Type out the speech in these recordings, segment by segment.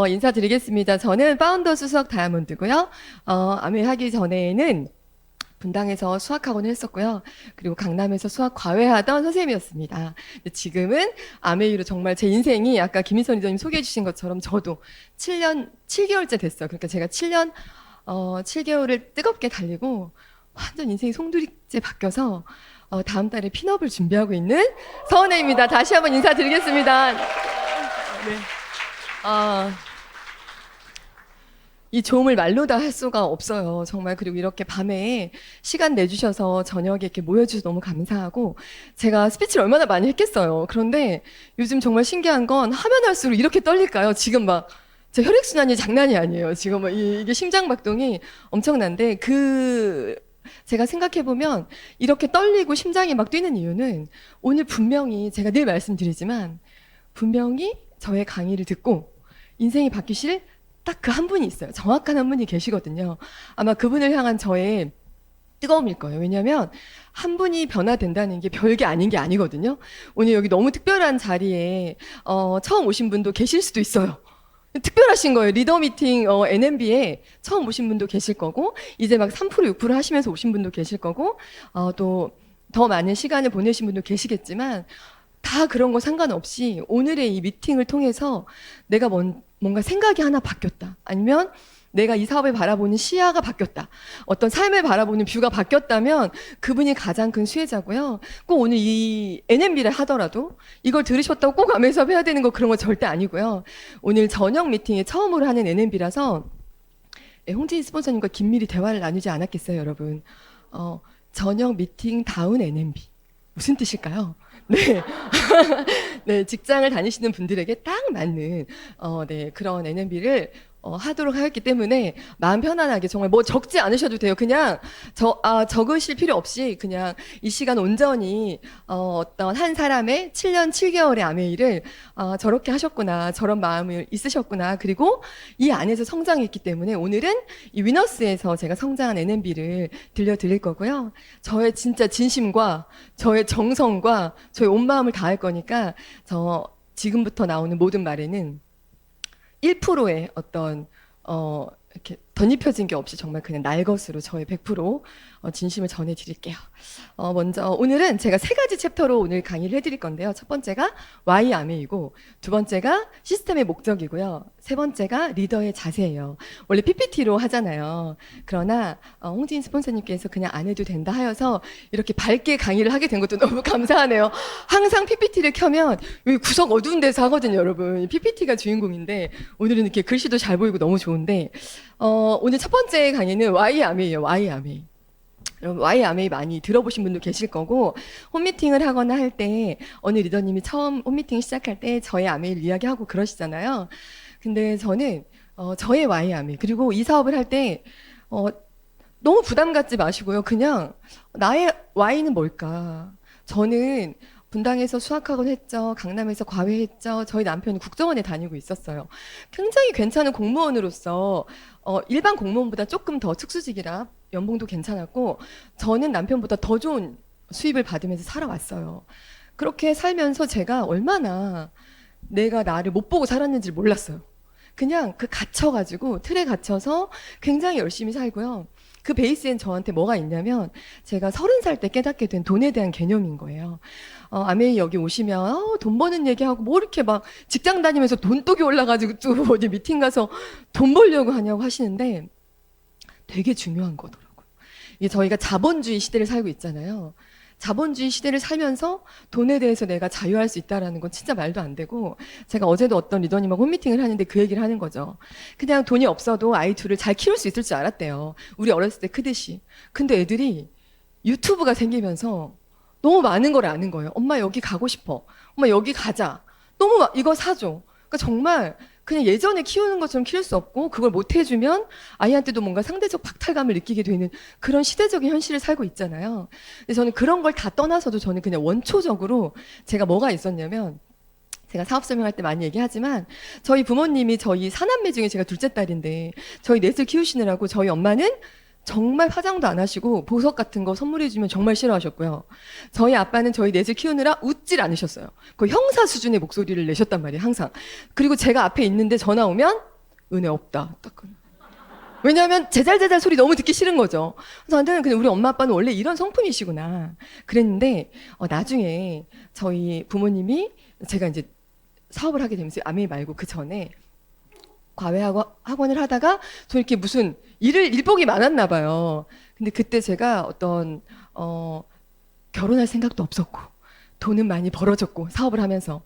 인사드리겠습니다. 저는 파운더 수석 다이아몬드고요. 아메 하기 전에는 분당에서 수학학원을 했었고요. 그리고 강남에서 수학 과외하던 선생님이었습니다. 근데 지금은 아메이로 정말 제 인생이 아까 김인선 리더님 소개해 주신 것처럼 저도 7년, 7개월째 됐어요. 그러니까 제가 7년, 7개월을 뜨겁게 달리고 완전 인생이 송두리째 바뀌어서 다음 달에 핀업을 준비하고 있는 서은혜입니다. 다시 한번 인사드리겠습니다. 네. 이 좋음을 말로 다 할 수가 없어요. 정말. 그리고 이렇게 밤에 시간 내주셔서 저녁에 이렇게 모여주셔서 너무 감사하고, 제가 스피치를 얼마나 많이 했겠어요. 그런데 요즘 정말 신기한 건 하면 할수록 이렇게 떨릴까요? 지금 막 제 혈액순환이 장난이 아니에요. 지금 막 이게 심장박동이 엄청난데, 제가 생각해보면 이렇게 떨리고 심장이 막 뛰는 이유는 오늘 분명히 제가 늘 말씀드리지만 분명히 저의 강의를 듣고 인생이 바뀌실 딱 그 한 분이 있어요. 정확한 한 분이 계시거든요. 아마 그분을 향한 저의 뜨거움일 거예요. 왜냐하면 한 분이 변화된다는 게 별게 아닌 게 아니거든요. 오늘 여기 너무 특별한 자리에 처음 오신 분도 계실 수도 있어요. 특별하신 거예요. 리더 미팅 NMB에 처음 오신 분도 계실 거고, 이제 막 3% 6% 하시면서 오신 분도 계실 거고, 또 더 많은 시간을 보내신 분도 계시겠지만, 다 그런 거 상관없이 오늘의 이 미팅을 통해서 내가 뭔가 생각이 하나 바뀌었다. 아니면 내가 이 사업을 바라보는 시야가 바뀌었다. 어떤 삶을 바라보는 뷰가 바뀌었다면 그분이 가장 큰 수혜자고요. 꼭 오늘 이 NMB를 하더라도 이걸 들으셨다고 꼭 아메수업 해야 되는 거 그런 거 절대 아니고요. 오늘 저녁 미팅에 처음으로 하는 NMB라서 홍진희 스폰서님과 긴밀히 대화를 나누지 않았겠어요, 여러분. 저녁 미팅 다운 NMB. 무슨 뜻일까요? 네. 네, 직장을 다니시는 분들에게 딱 맞는, 네, 그런 NMB를 하도록 하였기 때문에 마음 편안하게 정말 뭐 적지 않으셔도 돼요. 그냥 적으실 필요 없이 그냥 이 시간 온전히 어떤 한 사람의 7년 7개월의 아메이를 저렇게 하셨구나, 저런 마음을 있으셨구나, 그리고 이 안에서 성장했기 때문에 오늘은 이 위너스에서 제가 성장한 NMB를 들려드릴 거고요. 저의 진짜 진심과 저의 정성과 저의 온 마음을 다할 거니까 지금부터 나오는 모든 말에는 1%의 어떤 이렇게 덧입혀진 게 없이 정말 그냥 날 것으로 저의 100% 진심을 전해드릴게요. 먼저 오늘은 제가 3가지 챕터로 오늘 강의를 해드릴 건데요. 첫 번째가 Why 아메이고, 두 번째가 시스템의 목적이고요. 세 번째가 리더의 자세예요. 원래 PPT로 하잖아요. 그러나 홍진 스폰서님께서 그냥 안 해도 된다 하여서 이렇게 밝게 강의를 하게 된 것도 너무 감사하네요. 항상 PPT를 켜면 여기 구석 어두운 데서 하거든요, 여러분. PPT가 주인공인데 오늘은 이렇게 글씨도 잘 보이고 너무 좋은데, 오늘 첫 번째 강의는 Why 아메이예요. Why 아메이. 여러분, Why 아메이 많이 들어보신 분도 계실 거고, 홈미팅을 하거나 할 때 어느 리더님이 처음 홈미팅 시작할 때 저의 아메이를 이야기하고 그러시잖아요. 근데 저는 저의 Why 아메이, 그리고 이 사업을 할 때 너무 부담 갖지 마시고요. 그냥 나의 Why는 뭘까? 저는 분당에서 수학학원 했죠. 강남에서 과외했죠. 저희 남편은 국정원에 다니고 있었어요. 굉장히 괜찮은 공무원으로서 일반 공무원보다 조금 더 특수직이라 연봉도 괜찮았고, 저는 남편보다 더 좋은 수입을 받으면서 살아왔어요. 그렇게 살면서 제가 얼마나 내가 나를 못 보고 살았는지 몰랐어요. 그냥 갇혀가지고 틀에 갇혀서 굉장히 열심히 살고요. 그 베이스엔 저한테 뭐가 있냐면 제가 30살 때 깨닫게 된 돈에 대한 개념인 거예요. 아메이 여기 오시면 돈 버는 얘기하고 뭐 이렇게 막 직장 다니면서 돈독이 올라가지고 또 어디 미팅 가서 돈 벌려고 하냐고 하시는데 되게 중요한 거더라고요. 이게 저희가 자본주의 시대를 살고 있잖아요. 자본주의 시대를 살면서 돈에 대해서 내가 자유할 수 있다라는 건 진짜 말도 안 되고, 제가 어제도 어떤 리더님하고 홈미팅을 하는데 그 얘기를 하는 거죠. 그냥 돈이 없어도 아이 둘을 잘 키울 수 있을 줄 알았대요. 우리 어렸을 때 크듯이. 근데 애들이 유튜브가 생기면서 너무 많은 걸 아는 거예요. 엄마 여기 가고 싶어. 엄마 여기 가자. 너무 이거 사줘. 그러니까 정말 그냥 예전에 키우는 것처럼 키울 수 없고, 그걸 못 해주면 아이한테도 뭔가 상대적 박탈감을 느끼게 되는 그런 시대적인 현실을 살고 있잖아요. 근데 저는 그런 걸 다 떠나서도 저는 그냥 원초적으로 제가 뭐가 있었냐면, 제가 사업 설명할 때 많이 얘기하지만 저희 부모님이 저희 사남매 중에 제가 둘째 딸인데 저희 넷을 키우시느라고 저희 엄마는 정말 화장도 안 하시고 보석 같은 거 선물해주면 정말 싫어하셨고요. 저희 아빠는 저희 넷을 키우느라 웃질 않으셨어요. 거의 형사 수준의 목소리를 내셨단 말이에요, 항상. 그리고 제가 앞에 있는데 전화 오면 은혜 없다. 딱. 왜냐하면 제잘제잘 소리 너무 듣기 싫은 거죠. 그래서 저는 그냥 우리 엄마 아빠는 원래 이런 성품이시구나 그랬는데 나중에 저희 부모님이 제가 이제 사업을 하게 되면서 아메이 말고 그 전에 과외 학원을 하다가 저 이렇게 무슨 일복이 많았나 봐요. 근데 그때 제가 어떤 결혼할 생각도 없었고 돈은 많이 벌어졌고 사업을 하면서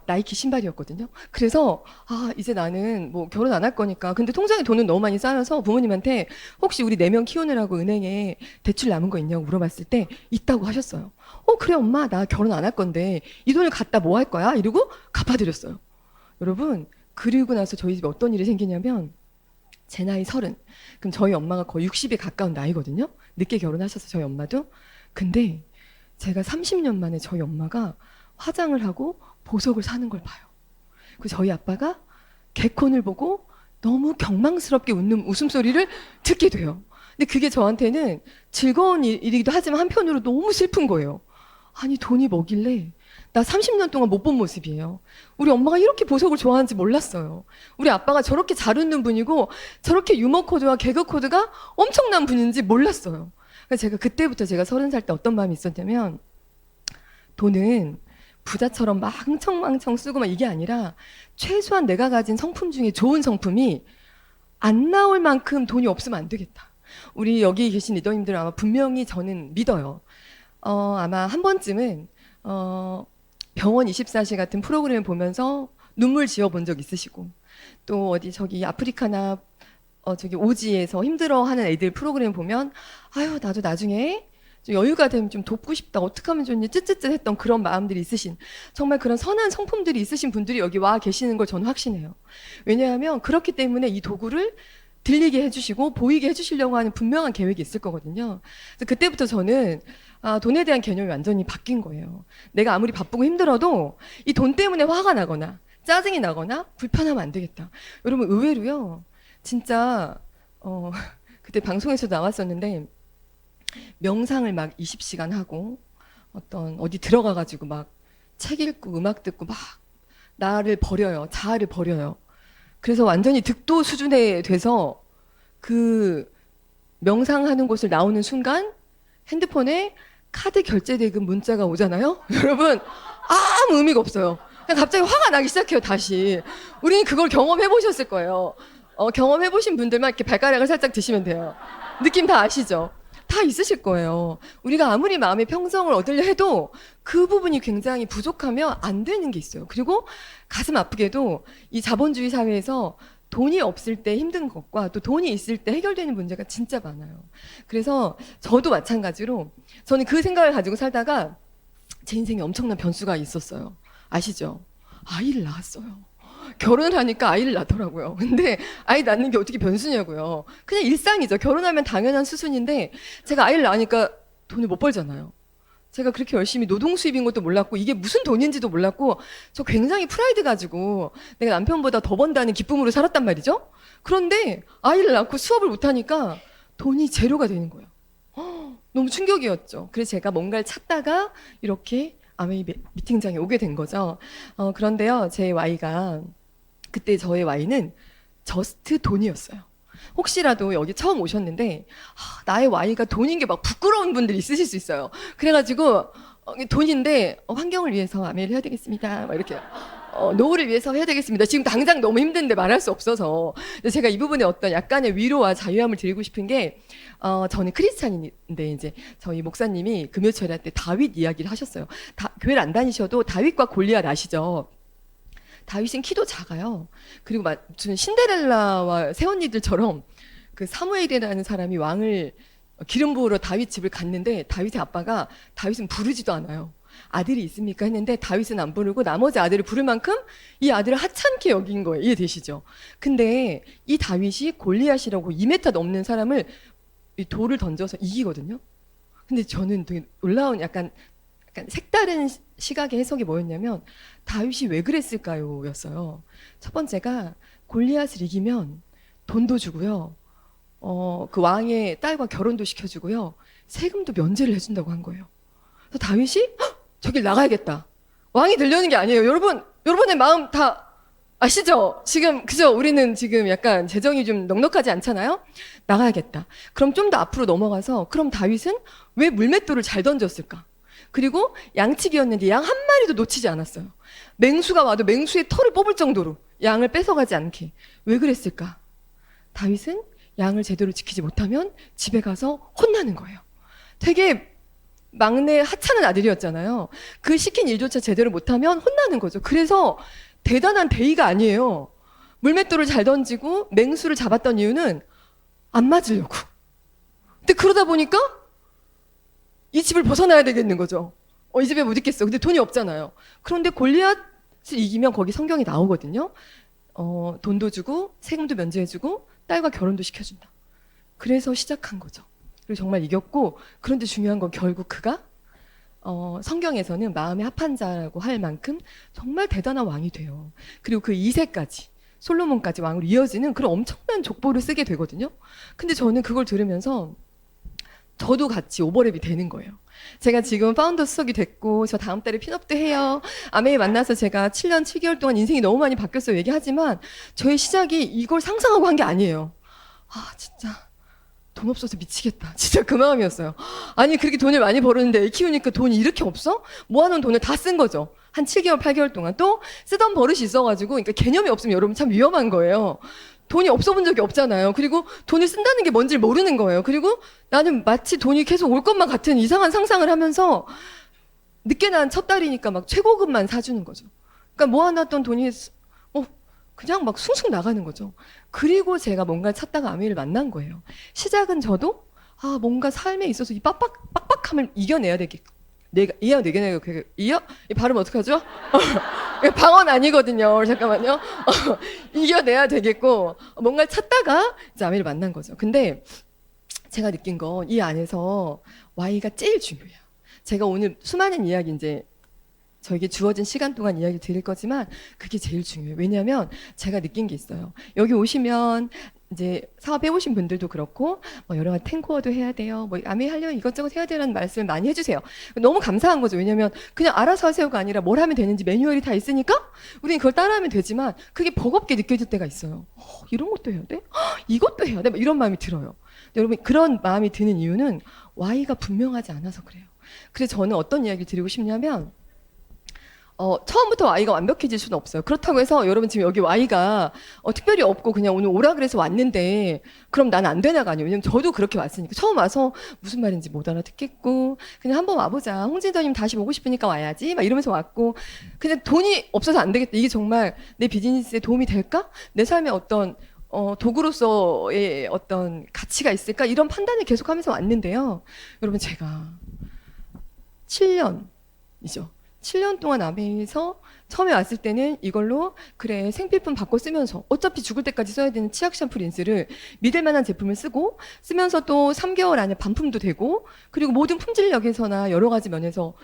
나이키 신발이었거든요. 그래서 이제 나는 뭐 결혼 안 할 거니까 근데 통장에 돈은 너무 많이 쌓여서 부모님한테 혹시 우리 4명 키우느라고 은행에 대출 남은 거 있냐고 물어봤을 때 있다고 하셨어요. 그래 엄마 나 결혼 안 할 건데 이 돈을 갖다 뭐 할 거야? 이러고 갚아드렸어요. 여러분 그리고 나서 저희 집에 어떤 일이 생기냐면 제 나이 30. 그럼 저희 엄마가 거의 60에 가까운 나이거든요. 늦게 결혼하셔서 저희 엄마도. 근데 제가 30년 만에 저희 엄마가 화장을 하고 보석을 사는 걸 봐요. 그 저희 아빠가 개콘을 보고 너무 경망스럽게 웃는 웃음소리를 듣게 돼요. 근데 그게 저한테는 즐거운 일이기도 하지만 한편으로 너무 슬픈 거예요. 아니 돈이 뭐길래 나 30년 동안 못 본 모습이에요. 우리 엄마가 이렇게 보석을 좋아하는지 몰랐어요. 우리 아빠가 저렇게 잘 웃는 분이고 저렇게 유머 코드와 개그 코드가 엄청난 분인지 몰랐어요. 그래서 제가 그때부터 제가 30살 때 어떤 마음이 있었냐면 돈은 부자처럼 망청망청 쓰고 막 이게 아니라 최소한 내가 가진 성품 중에 좋은 성품이 안 나올 만큼 돈이 없으면 안 되겠다. 우리 여기 계신 리더님들은 아마 분명히 저는 믿어요. 아마 한 번쯤은 병원 24시 같은 프로그램을 보면서 눈물 지어본 적 있으시고 또 어디 저기 아프리카나 저기 오지에서 힘들어하는 애들 프로그램 보면 아유 나도 나중에 좀 여유가 되면 좀 돕고 싶다 어떻게 하면 좋니 쯧쯧쯧 했던 그런 마음들이 있으신 정말 그런 선한 성품들이 있으신 분들이 여기 와 계시는 걸 저는 확신해요. 왜냐하면 그렇기 때문에 이 도구를 들리게 해주시고 보이게 해주시려고 하는 분명한 계획이 있을 거거든요. 그래서 그때부터 저는 돈에 대한 개념이 완전히 바뀐 거예요. 내가 아무리 바쁘고 힘들어도 이 돈 때문에 화가 나거나 짜증이 나거나 불편하면 안 되겠다. 여러분 의외로요. 진짜 그때 방송에서 나왔었는데 명상을 막 20시간 하고 어디 들어가가지고 막 책 읽고 음악 듣고 막 나를 버려요. 자아를 버려요. 그래서 완전히 득도 수준에 돼서 그 명상하는 곳을 나오는 순간 핸드폰에 카드 결제 대금 문자가 오잖아요. 여러분 아무 의미가 없어요. 그냥 갑자기 화가 나기 시작해요. 다시. 우리는 그걸 경험해 보셨을 거예요. 경험해 보신 분들만 이렇게 발가락을 살짝 드시면 돼요. 느낌 다 아시죠? 다 있으실 거예요. 우리가 아무리 마음의 평정을 얻으려 해도 그 부분이 굉장히 부족하면 안 되는 게 있어요. 그리고 가슴 아프게도 이 자본주의 사회에서 돈이 없을 때 힘든 것과 또 돈이 있을 때 해결되는 문제가 진짜 많아요. 그래서 저도 마찬가지로 저는 그 생각을 가지고 살다가 제 인생에 엄청난 변수가 있었어요. 아시죠? 아이를 낳았어요. 결혼을 하니까 아이를 낳더라고요. 근데 아이 낳는 게 어떻게 변수냐고요. 그냥 일상이죠. 결혼하면 당연한 수순인데 제가 아이를 낳으니까 돈을 못 벌잖아요. 제가 그렇게 열심히 노동 수입인 것도 몰랐고 이게 무슨 돈인지도 몰랐고 저 굉장히 프라이드 가지고 내가 남편보다 더 번다는 기쁨으로 살았단 말이죠. 그런데 아이를 낳고 수업을 못하니까 돈이 제로가 되는 거예요. 너무 충격이었죠. 그래서 제가 뭔가를 찾다가 이렇게 아메이 미팅장에 오게 된 거죠. 그런데요, 제 Y가 그때 저의 Y는 저스트 돈이었어요. 혹시라도 여기 처음 오셨는데 나의 Y가 돈인 게 막 부끄러운 분들이 있으실 수 있어요. 그래가지고 돈인데 환경을 위해서 아메이를 해야 되겠습니다. 막 이렇게 노후를 위해서 해야 되겠습니다. 지금 당장 너무 힘든데 말할 수 없어서. 근데 제가 이 부분에 어떤 약간의 위로와 자유함을 드리고 싶은 게 저는 크리스찬인데 이제 저희 목사님이 금요철에 할 때 다윗 이야기를 하셨어요. 교회를 안 다니셔도 다윗과 골리앗 아시죠? 다윗은 키도 작아요. 그리고 무슨 신데렐라와 새언니들처럼 그 사무엘이라는 사람이 왕을 기름 부으러 다윗 집을 갔는데 다윗의 아빠가 다윗은 부르지도 않아요. 아들이 있습니까? 했는데 다윗은 안 부르고 나머지 아들을 부를 만큼 이 아들을 하찮게 여긴 거예요. 이해되시죠? 근데 이 다윗이 골리앗이라고 2m 넘는 사람을 이 돌을 던져서 이기거든요. 근데 저는 되게 놀라운 약간 색다른 시각의 해석이 뭐였냐면 다윗이 왜 그랬을까요? 였어요. 첫 번째가 골리앗을 이기면 돈도 주고요. 그 왕의 딸과 결혼도 시켜주고요. 세금도 면제를 해준다고 한 거예요. 그래서 다윗이 저길 나가야겠다. 왕이 들려는 게 아니에요. 여러분의 마음 다 아시죠? 지금 그죠? 우리는 지금 약간 재정이 좀 넉넉하지 않잖아요. 나가야겠다. 그럼 좀 더 앞으로 넘어가서 그럼 다윗은 왜 물맷돌을 잘 던졌을까? 그리고 양치기였는데 양 한 마리도 놓치지 않았어요. 맹수가 와도 맹수의 털을 뽑을 정도로 양을 뺏어가지 않게. 왜 그랬을까? 다윗은 양을 제대로 지키지 못하면 집에 가서 혼나는 거예요. 되게 막내 하찮은 아들이었잖아요. 그 시킨 일조차 제대로 못하면 혼나는 거죠. 그래서 대단한 대의가 아니에요. 물맷돌을 잘 던지고 맹수를 잡았던 이유는 안 맞으려고. 근데 그러다 보니까 이 집을 벗어나야 되겠는 거죠. 이 집에 못 있겠어. 근데 돈이 없잖아요. 그런데 골리앗을 이기면 거기 성경이 나오거든요. 돈도 주고 세금도 면제해주고 딸과 결혼도 시켜준다. 그래서 시작한 거죠. 그리고 정말 이겼고, 그런데 중요한 건 결국 그가 성경에서는 마음에 합한 자라고 할 만큼 정말 대단한 왕이 돼요. 그리고 그 2세까지 솔로몬까지 왕으로 이어지는 그런 엄청난 족보를 쓰게 되거든요. 근데 저는 그걸 들으면서 저도 같이 오버랩이 되는 거예요. 제가 지금 파운더 수석이 됐고 저 다음 달에 핀업도 해요. 아메이 만나서 제가 7년 7개월 동안 인생이 너무 많이 바뀌었어요 얘기하지만 저의 시작이 이걸 상상하고 한 게 아니에요. 진짜 돈 없어서 미치겠다. 진짜 그 마음이었어요. 아니 그렇게 돈을 많이 벌었는데 애 키우니까 돈이 이렇게 없어? 모아놓은 돈을 다 쓴 거죠. 한 7개월 8개월 동안. 또 쓰던 버릇이 있어가지고 그러니까 개념이 없으면 여러분 참 위험한 거예요. 돈이 없어 본 적이 없잖아요. 그리고 돈을 쓴다는 게 뭔지 모르는 거예요. 그리고 나는 마치 돈이 계속 올 것만 같은 이상한 상상을 하면서 늦게 난 첫 달이니까 막 최고급만 사주는 거죠. 그러니까 모아놨던 돈이 그냥 막 숭숭 나가는 거죠. 그리고 제가 뭔가를 찾다가 아미를 만난 거예요. 시작은 저도 뭔가 삶에 있어서 이 빡빡함을 이겨내야 되겠. 이 발음 어떡하죠? 방언 아니거든요. 잠깐만요. 이겨내야 되겠고 뭔가를 찾다가 이제 아미를 만난 거죠. 근데 제가 느낀 건 이 안에서 Y가 제일 중요해요. 제가 오늘 수많은 이야기 이제 저에게 주어진 시간 동안 이야기 드릴 거지만 그게 제일 중요해요. 왜냐하면 제가 느낀 게 있어요. 여기 오시면 이제 사업 해보신 분들도 그렇고 여러 가지 탱고어도 해야 돼요. 아메 하려면 이것저것 해야 되라는 말씀을 많이 해주세요. 너무 감사한 거죠. 왜냐하면 그냥 알아서 하세요가 아니라 뭘 하면 되는지 매뉴얼이 다 있으니까 우리는 그걸 따라하면 되지만 그게 버겁게 느껴질 때가 있어요. 이런 것도 해야 돼? 이것도 해야 돼? 이런 마음이 들어요. 여러분 그런 마음이 드는 이유는 Y가 분명하지 않아서 그래요. 그래서 저는 어떤 이야기를 드리고 싶냐면 처음부터 Y가 완벽해질 수는 없어요. 그렇다고 해서 여러분 지금 여기 Y가 특별히 없고 그냥 오늘 오라 그래서 왔는데 그럼 난 안 되나가 아니에요. 왜냐면 저도 그렇게 왔으니까 처음 와서 무슨 말인지 못 알아듣겠고 그냥 한번 와보자. 홍진서님 다시 보고 싶으니까 와야지 막 이러면서 왔고 그냥 돈이 없어서 안 되겠다. 이게 정말 내 비즈니스에 도움이 될까? 내 삶에 어떤 도구로서의 어떤 가치가 있을까? 이런 판단을 계속하면서 왔는데요. 여러분 제가 7년이죠. 7년 동안 아메이에서 처음에 왔을 때는 이걸로 그래 생필품 바꿔 쓰면서 어차피 죽을 때까지 써야 되는 치약 샴푸 린스를 믿을 만한 제품을 쓰면서 또 3개월 안에 반품도 되고 그리고 모든 품질력에서나 여러 가지 면에서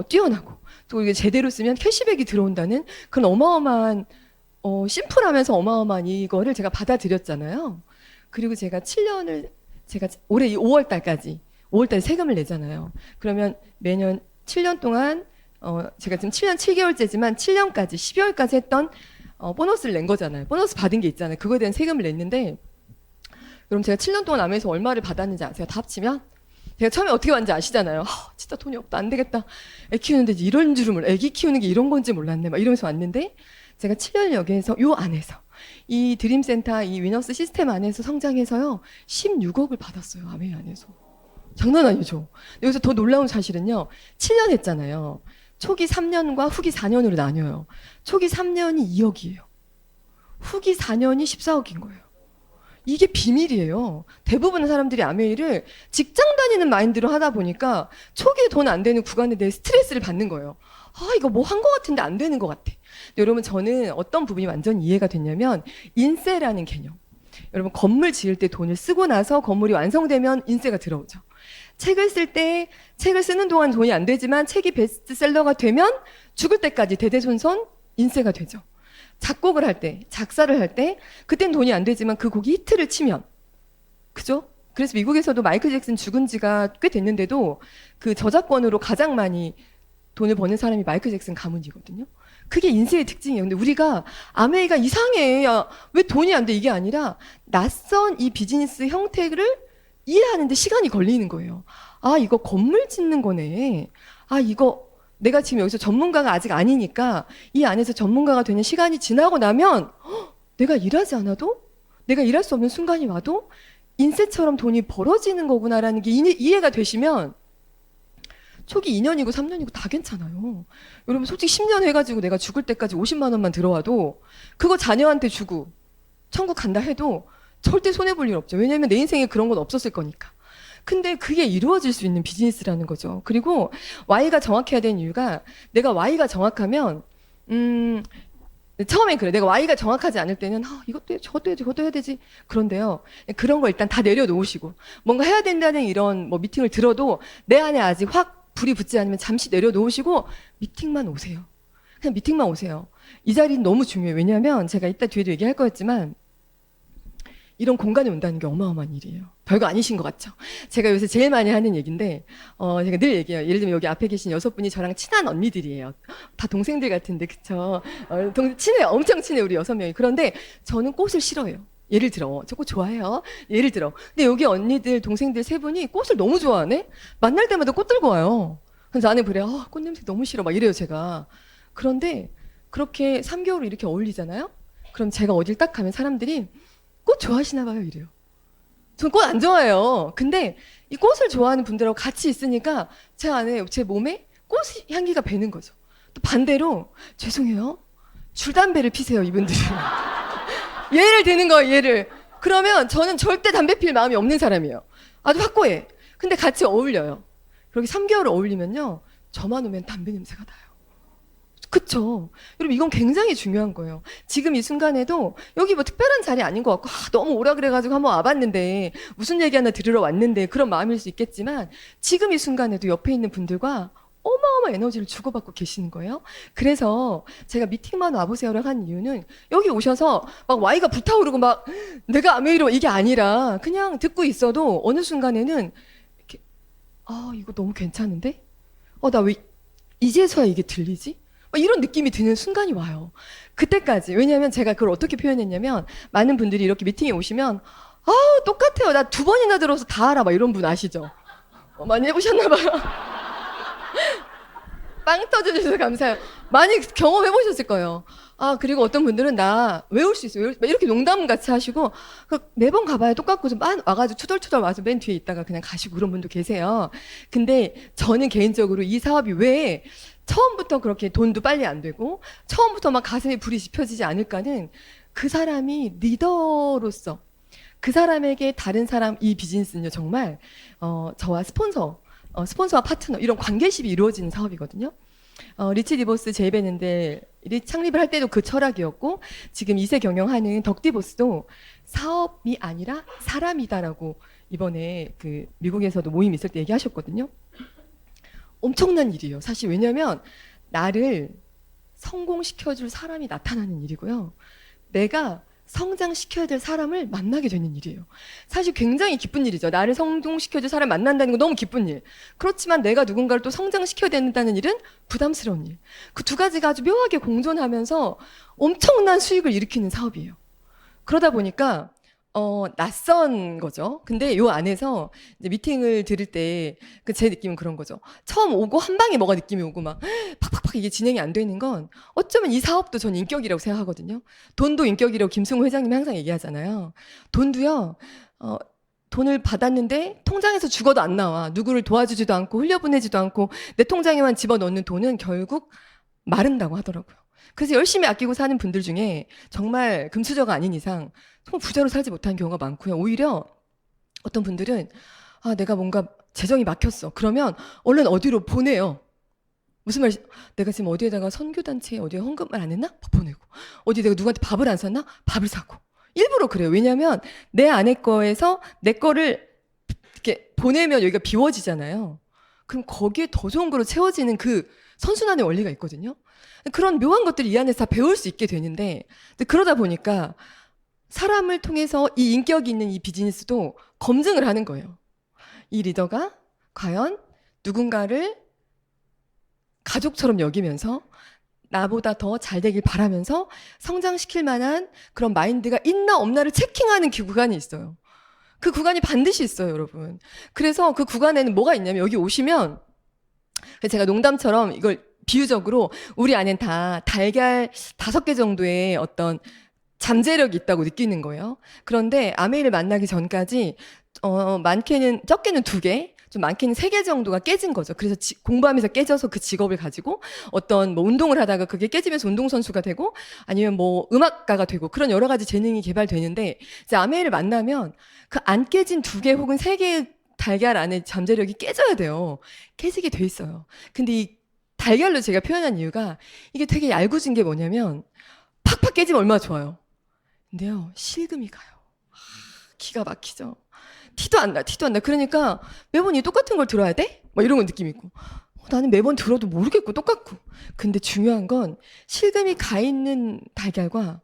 뛰어나고 또 이게 제대로 쓰면 캐시백이 들어온다는 그런 어마어마한 심플하면서 어마어마한 이거를 제가 받아들였잖아요. 그리고 제가 7년을 제가 올해 5월 달까지 5월 달에 세금을 내잖아요. 그러면 매년 7년 동안 제가 지금 7년 7개월째지만 7년까지 12월까지 했던 보너스를 낸 거잖아요. 보너스 받은 게 있잖아요. 그거에 대한 세금을 냈는데 그럼 제가 7년 동안 아메에서 얼마를 받았는지 아세요? 다 합치면? 제가 처음에 어떻게 왔는지 아시잖아요. 진짜 돈이 없다 안 되겠다. 애 키우는데 이런 줄을 몰라. 애기 키우는 게 이런 건지 몰랐네. 막 이러면서 왔는데 제가 7년 여기에서 요 안에서 이 드림센터 이 위너스 시스템 안에서 성장해서요 16억을 받았어요. 아메 안에서. 장난 아니죠. 여기서 더 놀라운 사실은요. 7년 했잖아요. 초기 3년과 후기 4년으로 나뉘어요. 초기 3년이 2억이에요. 후기 4년이 14억인 거예요. 이게 비밀이에요. 대부분의 사람들이 아메이를 직장 다니는 마인드로 하다 보니까 초기에 돈 안 되는 구간에 대해 스트레스를 받는 거예요. 이거 뭐 한 것 같은데 안 되는 것 같아. 여러분 저는 어떤 부분이 완전 이해가 됐냐면 인세라는 개념. 여러분 건물 지을 때 돈을 쓰고 나서 건물이 완성되면 인세가 들어오죠. 책을 쓸 때 책을 쓰는 동안 돈이 안 되지만 책이 베스트셀러가 되면 죽을 때까지 대대손손 인세가 되죠. 작곡을 할 때, 작사를 할 때 그땐 돈이 안 되지만 그 곡이 히트를 치면 그죠? 그래서 미국에서도 마이클 잭슨 죽은 지가 꽤 됐는데도 그 저작권으로 가장 많이 돈을 버는 사람이 마이클 잭슨 가문이거든요. 그게 인생의 특징이에요. 근데 우리가 아메리카 이상해. 야, 왜 돈이 안 돼? 이게 아니라 낯선 이 비즈니스 형태를 이해하는데 시간이 걸리는 거예요. 아, 이거 건물 짓는 거네. 아, 이거 내가 지금 여기서 전문가가 아직 아니니까 이 안에서 전문가가 되는 시간이 지나고 나면 내가 일하지 않아도 내가 일할 수 없는 순간이 와도 인쇄처럼 돈이 벌어지는 거구나라는 게 이해가 되시면 초기 2년이고 3년이고 다 괜찮아요. 여러분 솔직히 10년 해가지고 내가 죽을 때까지 50만 원만 들어와도 그거 자녀한테 주고 천국 간다 해도 절대 손해볼 일 없죠. 왜냐하면 내 인생에 그런 건 없었을 거니까. 근데 그게 이루어질 수 있는 비즈니스라는 거죠. 그리고 Y가 정확해야 되는 이유가 내가 Y가 정확하면 처음엔 그래. 내가 Y가 정확하지 않을 때는 이것도 해야지, 저것도 해야지, 그것도 해야 되지. 그런데요. 그런 거 일단 다 내려놓으시고 뭔가 해야 된다는 이런 뭐 미팅을 들어도 내 안에 아직 확 불이 붙지 않으면 잠시 내려놓으시고 미팅만 오세요. 그냥 미팅만 오세요. 이 자리는 너무 중요해요. 왜냐하면 제가 이따 뒤에도 얘기할 거였지만 이런 공간에 온다는 게 어마어마한 일이에요. 별거 아니신 것 같죠? 제가 요새 제일 많이 하는 얘기인데 제가 늘 얘기해요. 예를 들면 여기 앞에 계신 6분이 저랑 친한 언니들이에요. 다 동생들 같은데 그쵸? 친해요. 엄청 친해 우리 6명이. 그런데 저는 꽃을 싫어해요. 예를 들어 저 꽃 좋아해요. 예를 들어 근데 여기 언니들 동생들 3분이 꽃을 너무 좋아하네. 만날 때마다 꽃 들고 와요. 그래서 나는 그래요. 꽃 냄새 너무 싫어 막 이래요 제가. 그런데 그렇게 3개월 이렇게 어울리잖아요. 그럼 제가 어딜 딱 가면 사람들이 꽃 좋아하시나 봐요 이래요. 전 꽃 안 좋아해요. 근데 이 꽃을 좋아하는 분들하고 같이 있으니까 제 안에 제 몸에 꽃 향기가 배는 거죠. 또 반대로 죄송해요. 줄담배를 피세요 이분들이. 예를 드는 거예요 예를. 그러면 저는 절대 담배 필 마음이 없는 사람이에요. 아주 확고해. 근데 같이 어울려요. 그렇게 3개월 어울리면요 저만 오면 담배 냄새가 나요. 그쵸. 여러분 이건 굉장히 중요한 거예요. 지금 이 순간에도 여기 뭐 특별한 자리 아닌 것 같고 너무 오라 그래가지고 한번 와봤는데 무슨 얘기 하나 들으러 왔는데 그런 마음일 수 있겠지만 지금 이 순간에도 옆에 있는 분들과 어마어마한 에너지를 주고받고 계시는 거예요. 그래서 제가 미팅만 와보세요를 한 이유는 여기 오셔서 막 Y가 불타오르고 막 내가 아메이로 이게 아니라 그냥 듣고 있어도 어느 순간에는 이렇게 이거 너무 괜찮은데? 나 왜 이제서야 이게 들리지? 이런 느낌이 드는 순간이 와요. 그때까지. 왜냐하면 제가 그걸 어떻게 표현했냐면 많은 분들이 이렇게 미팅에 오시면 똑같아요. 나 2번이나 들어서 다 알아. 막 이런 분 아시죠? 많이 해보셨나 봐요. 빵 터져주셔서 감사해요. 많이 경험해보셨을 거예요. 그리고 어떤 분들은 나 외울 수 있어요. 이렇게 농담 같이 하시고 매번 가봐야 똑같고 좀 와가지고 투덜투덜 와서 맨 뒤에 있다가 그냥 가시고 그런 분도 계세요. 근데 저는 개인적으로 이 사업이 왜 처음부터 그렇게 돈도 빨리 안 되고 처음부터 막 가슴에 불이 지펴지지 않을까는 그 사람이 리더로서 그 사람에게 다른 사람 이 비즈니스는요 정말 저와 스폰서와 파트너 이런 관계십이 이루어지는 사업이거든요. 리치 디보스 제이베는데 창립을 할 때도 그 철학이었고 지금 2세 경영하는 덕 디보스도 사업이 아니라 사람이다라고 이번에 그 미국에서도 모임 있을 때 얘기하셨거든요. 엄청난 일이에요. 사실 왜냐하면 나를 성공시켜줄 사람이 나타나는 일이고요. 내가 성장시켜야 될 사람을 만나게 되는 일이에요. 사실 굉장히 기쁜 일이죠. 나를 성공시켜줄 사람 만난다는 건 너무 기쁜 일. 그렇지만 내가 누군가를 또 성장시켜야 된다는 일은 부담스러운 일. 그 2가지가 아주 묘하게 공존하면서 엄청난 수익을 일으키는 사업이에요. 그러다 보니까 낯선 거죠. 근데 요 안에서 이제 미팅을 들을 때 제 느낌은 그런 거죠. 처음 오고 한 방에 뭐가 느낌이 오고 막 팍팍팍 이게 진행이 안 되는 건 어쩌면 이 사업도 전 인격이라고 생각하거든요. 돈도 인격이라고 김승우 회장님이 항상 얘기하잖아요. 돈도요. 돈을 받았는데 통장에서 죽어도 안 나와. 누구를 도와주지도 않고 흘려보내지도 않고 내 통장에만 집어넣는 돈은 결국 마른다고 하더라고요. 그래서 열심히 아끼고 사는 분들 중에 정말 금수저가 아닌 이상 정말 부자로 살지 못한 경우가 많고요. 오히려 어떤 분들은 내가 뭔가 재정이 막혔어. 그러면 얼른 어디로 보내요. 무슨 말이지? 내가 지금 어디에다가 선교단체에 어디에 헌금을 안 했나? 보내고. 어디 내가 누구한테 밥을 안 샀나? 밥을 사고. 일부러 그래요. 왜냐하면 내 안의 거에서 내 거를 이렇게 보내면 여기가 비워지잖아요. 그럼 거기에 더 좋은 거로 채워지는 그 선순환의 원리가 있거든요. 그런 묘한 것들이 이 안에서 다 배울 수 있게 되는데 그러다 보니까 사람을 통해서 이 인격이 있는 이 비즈니스도 검증을 하는 거예요. 이 리더가 과연 누군가를 가족처럼 여기면서 나보다 더 잘 되길 바라면서 성장시킬 만한 그런 마인드가 있나 없나를 체킹하는 그 구간이 있어요. 그 구간이 반드시 있어요, 여러분. 그래서 그 구간에는 뭐가 있냐면 여기 오시면 제가 농담처럼 이걸 비유적으로 우리 안엔 다 달걀 5개 정도의 어떤 잠재력이 있다고 느끼는 거예요. 그런데 아메이를 만나기 전까지 많게는 적게는 2개, 좀 많게는 3개 정도가 깨진 거죠. 그래서 공부하면서 깨져서 그 직업을 가지고 어떤 뭐 운동을 하다가 그게 깨지면서 운동선수가 되고 아니면 뭐 음악가가 되고 그런 여러 가지 재능이 개발되는데 이제 아메이를 만나면 그 안 깨진 2개 혹은 3개의 달걀 안에 잠재력이 깨져야 돼요. 깨지게 돼 있어요. 근데 이 달걀로 제가 표현한 이유가 이게 되게 얄궂은 게 뭐냐면 팍팍 깨지면 얼마나 좋아요. 근데요, 실금이 가요. 기가 막히죠. 티도 안 나. 그러니까 매번 이 똑같은 걸 들어야 돼? 막 이런 거 느낌 있고. 나는 매번 들어도 모르겠고 똑같고. 근데 중요한 건 실금이 가 있는 달걀과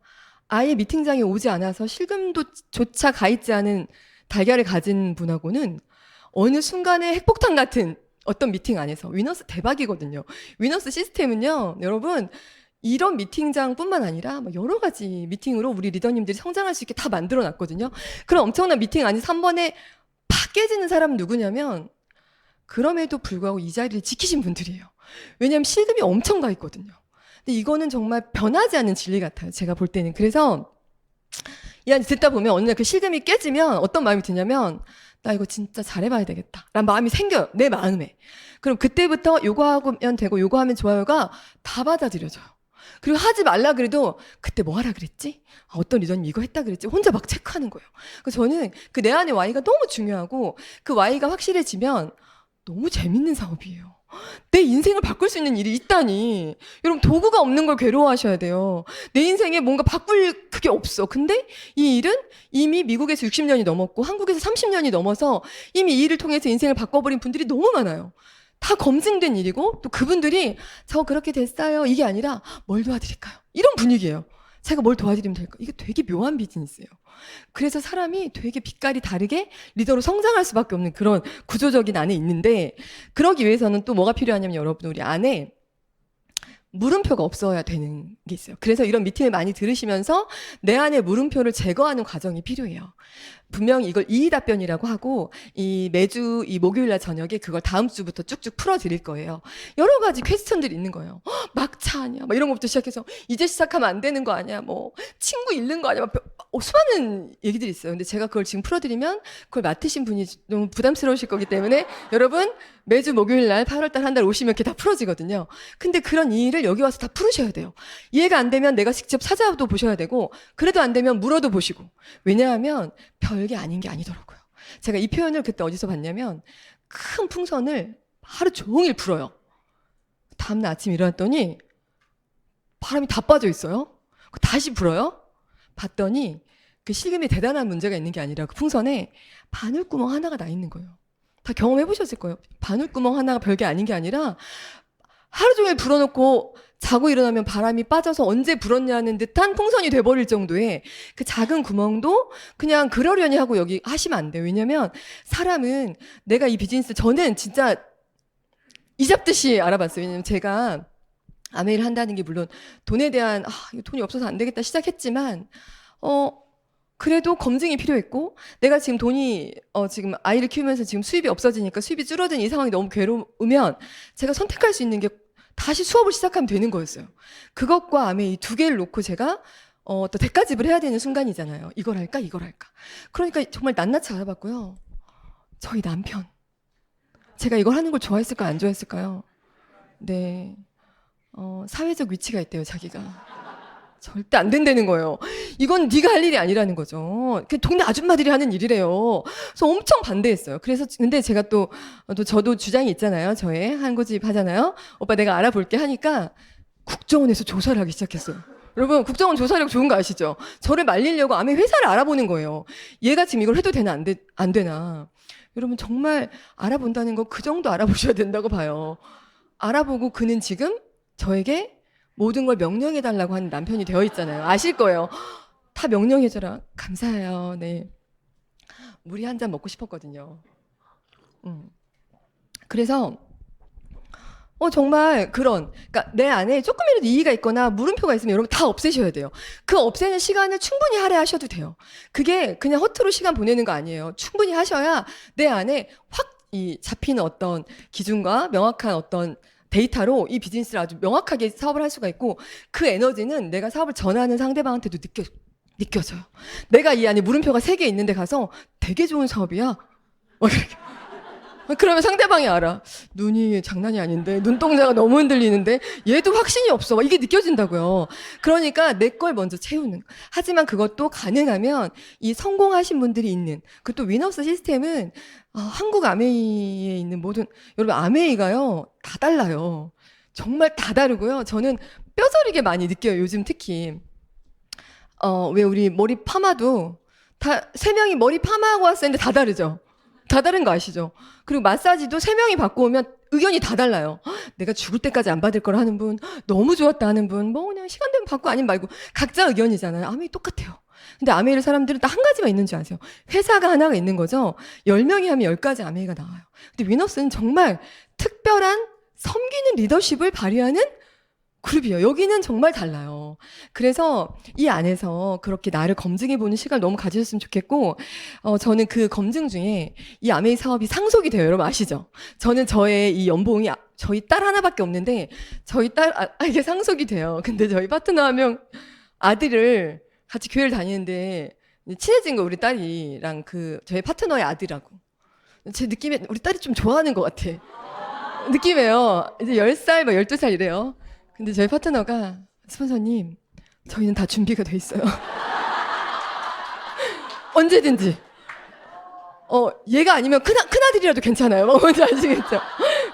아예 미팅장에 오지 않아서 실금도조차 가 있지 않은 달걀을 가진 분하고는 어느 순간에 핵폭탄 같은 어떤 미팅 안에서 위너스 대박이거든요. 위너스 시스템은요, 여러분, 이런 미팅장뿐만 아니라 여러 가지 미팅으로 우리 리더님들이 성장할 수 있게 다 만들어 놨거든요. 그런 엄청난 미팅 안에서 한 번에 팍 깨지는 사람은 누구냐면 그럼에도 불구하고 이 자리를 지키신 분들이에요. 왜냐하면 실금이 엄청 가 있거든요. 근데 이거는 정말 변하지 않는 진리 같아요. 제가 볼 때는. 그래서 이 안에 듣다 보면 어느 날 그 실금이 깨지면 어떤 마음이 드냐면 나 이거 진짜 잘해봐야 되겠다 라는 마음이 생겨요. 내 마음에. 그럼 그때부터 요거 하면 되고 요거 하면 좋아요가 다 받아들여져요. 그리고 하지 말라 그래도 그때 뭐 하라 그랬지? 어떤 리더님 이거 했다 그랬지? 혼자 막 체크하는 거예요. 그래서 저는 그 내 안의 Y가 너무 중요하고 그 Y가 확실해지면 너무 재밌는 사업이에요. 내 인생을 바꿀 수 있는 일이 있다니. 여러분 도구가 없는 걸 괴로워하셔야 돼요. 내 인생에 뭔가 바꿀 그게 없어. 근데 이 일은 이미 미국에서 60년이 넘었고 한국에서 30년이 넘어서 이미 이 일을 통해서 인생을 바꿔버린 분들이 너무 많아요. 다 검증된 일이고 또 그분들이 저 그렇게 됐어요 이게 아니라 뭘 도와드릴까요? 이런 분위기예요. 제가 뭘 도와드리면 될까? 이게 되게 묘한 비즈니스예요. 그래서 사람이 되게 빛깔이 다르게 리더로 성장할 수밖에 없는 그런 구조적인 안에 있는데 그러기 위해서는 또 뭐가 필요하냐면 여러분 우리 안에 물음표가 없어야 되는 게 있어요. 그래서 이런 미팅을 많이 들으시면서 내 안에 물음표를 제거하는 과정이 필요해요. 분명히 이걸 이의답변이라고 하고 매주 이 목요일날 저녁에 그걸 다음 주부터 쭉쭉 풀어드릴 거예요. 여러 가지 퀘스천들이 있는 거예요. 막차 아니야? 막 이런 것부터 시작해서 이제 시작하면 안 되는 거 아니야? 뭐 친구 잃는 거 아니야? 수많은 얘기들이 있어요. 근데 제가 그걸 지금 풀어드리면 그걸 맡으신 분이 너무 부담스러우실 거기 때문에 여러분 매주 목요일날 8월달 한 달 오시면 이렇게 다 풀어지거든요. 근데 그런 일을 여기 와서 다 풀으셔야 돼요. 이해가 안 되면 내가 직접 찾아도 보셔야 되고 그래도 안 되면 물어도 보시고. 왜냐하면 별게 아닌 게 아니더라고요. 제가 이 표현을 그때 어디서 봤냐면 큰 풍선을 하루 종일 불어요. 다음날 아침에 일어났더니 바람이 다 빠져 있어요. 다시 불어요. 봤더니 그 실금에 대단한 문제가 있는 게 아니라 그 풍선에 바늘구멍 하나가 나 있는 거예요. 다 경험해 보셨을 거예요. 바늘구멍 하나가 별게 아닌 게 아니라 하루 종일 불어놓고 자고 일어나면 바람이 빠져서 언제 불었냐는 듯한 풍선이 돼버릴 정도의 그 작은 구멍도 그냥 그러려니 하고 여기 하시면 안 돼요. 왜냐면 사람은 내가 이 비즈니스 저는 진짜 이잡듯이 알아봤어요. 왜냐면 제가 아메이를 한다는 게 물론 돈에 대한 이거 돈이 없어서 안 되겠다 시작했지만 그래도 검증이 필요했고 내가 지금 돈이 지금 아이를 키우면서 지금 수입이 없어지니까 수입이 줄어든 이 상황이 너무 괴로우면 제가 선택할 수 있는 게 다시 수업을 시작하면 되는 거였어요. 그것과 아메이 2개를 놓고 제가 또 대가집을 해야 되는 순간이잖아요. 이걸 할까 이걸 할까. 그러니까 정말 낱낱이 알아봤고요. 저희 남편 제가 이걸 하는 걸 좋아했을까요 안 좋아했을까요? 네. 사회적 위치가 있대요 자기가. 절대 안 된다는 거예요. 이건 네가 할 일이 아니라는 거죠. 그 동네 아줌마들이 하는 일이래요. 그래서 엄청 반대했어요. 그래서 근데 제가 저도 주장이 있잖아요. 저의 한 고집 하잖아요. 오빠 내가 알아볼게 하니까 국정원에서 조사를 하기 시작했어요. 여러분 국정원 조사력 좋은 거 아시죠? 저를 말리려고 아메 회사를 알아보는 거예요. 얘가 지금 이걸 해도 되나 안 되나. 여러분 정말 알아본다는 거 그 정도 알아보셔야 된다고 봐요. 알아보고 그는 지금 저에게 모든 걸 명령해달라고 하는 남편이 되어 있잖아요. 아실 거예요. 다 명령해줘라. 감사해요. 네. 물이 한 잔 먹고 싶었거든요. 그래서 정말 그러니까 내 안에 조금이라도 이의가 있거나 물음표가 있으면 여러분 다 없애셔야 돼요. 그 없애는 시간을 충분히 할애하셔도 돼요. 그게 그냥 허투루 시간 보내는 거 아니에요. 충분히 하셔야 내 안에 확 이 잡히는 어떤 기준과 명확한 어떤 데이터로 이 비즈니스를 아주 명확하게 사업을 할 수가 있고, 그 에너지는 내가 사업을 전하는 상대방한테도 느껴져요. 내가 이 안에 물음표가 3개 있는데 가서 되게 좋은 사업이야. 막 이렇게. 그러면 상대방이 알아. 눈이 장난이 아닌데, 눈동자가 너무 흔들리는데, 얘도 확신이 없어. 막 이게 느껴진다고요. 그러니까 내 걸 먼저 채우는. 하지만 그것도 가능하면 이 성공하신 분들이 있는, 그 또 위너스 시스템은 한국 아메이에 있는 모든, 여러분 아메이가요, 다 달라요. 정말 다 다르고요. 저는 뼈저리게 많이 느껴요. 요즘 특히. 왜 우리 머리 파마도 다 3명이 머리 파마하고 왔었는데 다 다르죠. 다 다른 거 아시죠? 그리고 마사지도 3명이 받고 오면 의견이 다 달라요. 내가 죽을 때까지 안 받을 걸 하는 분, 너무 좋았다 하는 분, 뭐 그냥 시간 되면 받고 아니면 말고, 각자 의견이잖아요. 아메이 똑같아요. 근데 아메이를 사람들은 딱 한 가지만 있는 줄 아세요? 회사가 하나가 있는 거죠. 10명이 하면 10가지 아메이가 나와요. 근데 위너스는 정말 특별한 섬기는 리더십을 발휘하는 그룹이에요. 여기는 정말 달라요. 그래서 이 안에서 그렇게 나를 검증해보는 시간을 너무 가지셨으면 좋겠고, 저는 그 검증 중에 이 아메이 사업이 상속이 돼요. 여러분 아시죠? 저는 저의 이 연봉이 저희 딸 하나밖에 없는데, 저희 딸, 이게 상속이 돼요. 근데 저희 파트너 한 명 아들을 같이 교회를 다니는데, 친해진 거 우리 딸이랑 저희 파트너의 아들하고. 제 느낌에 우리 딸이 좀 좋아하는 것 같아. 느낌이에요. 이제 10살, 12살 이래요. 근데 저희 파트너가, 스폰서님, 저희는 다 준비가 돼 있어요. 언제든지. 얘가 아니면 큰아들이라도 괜찮아요. 뭔지 아시겠죠?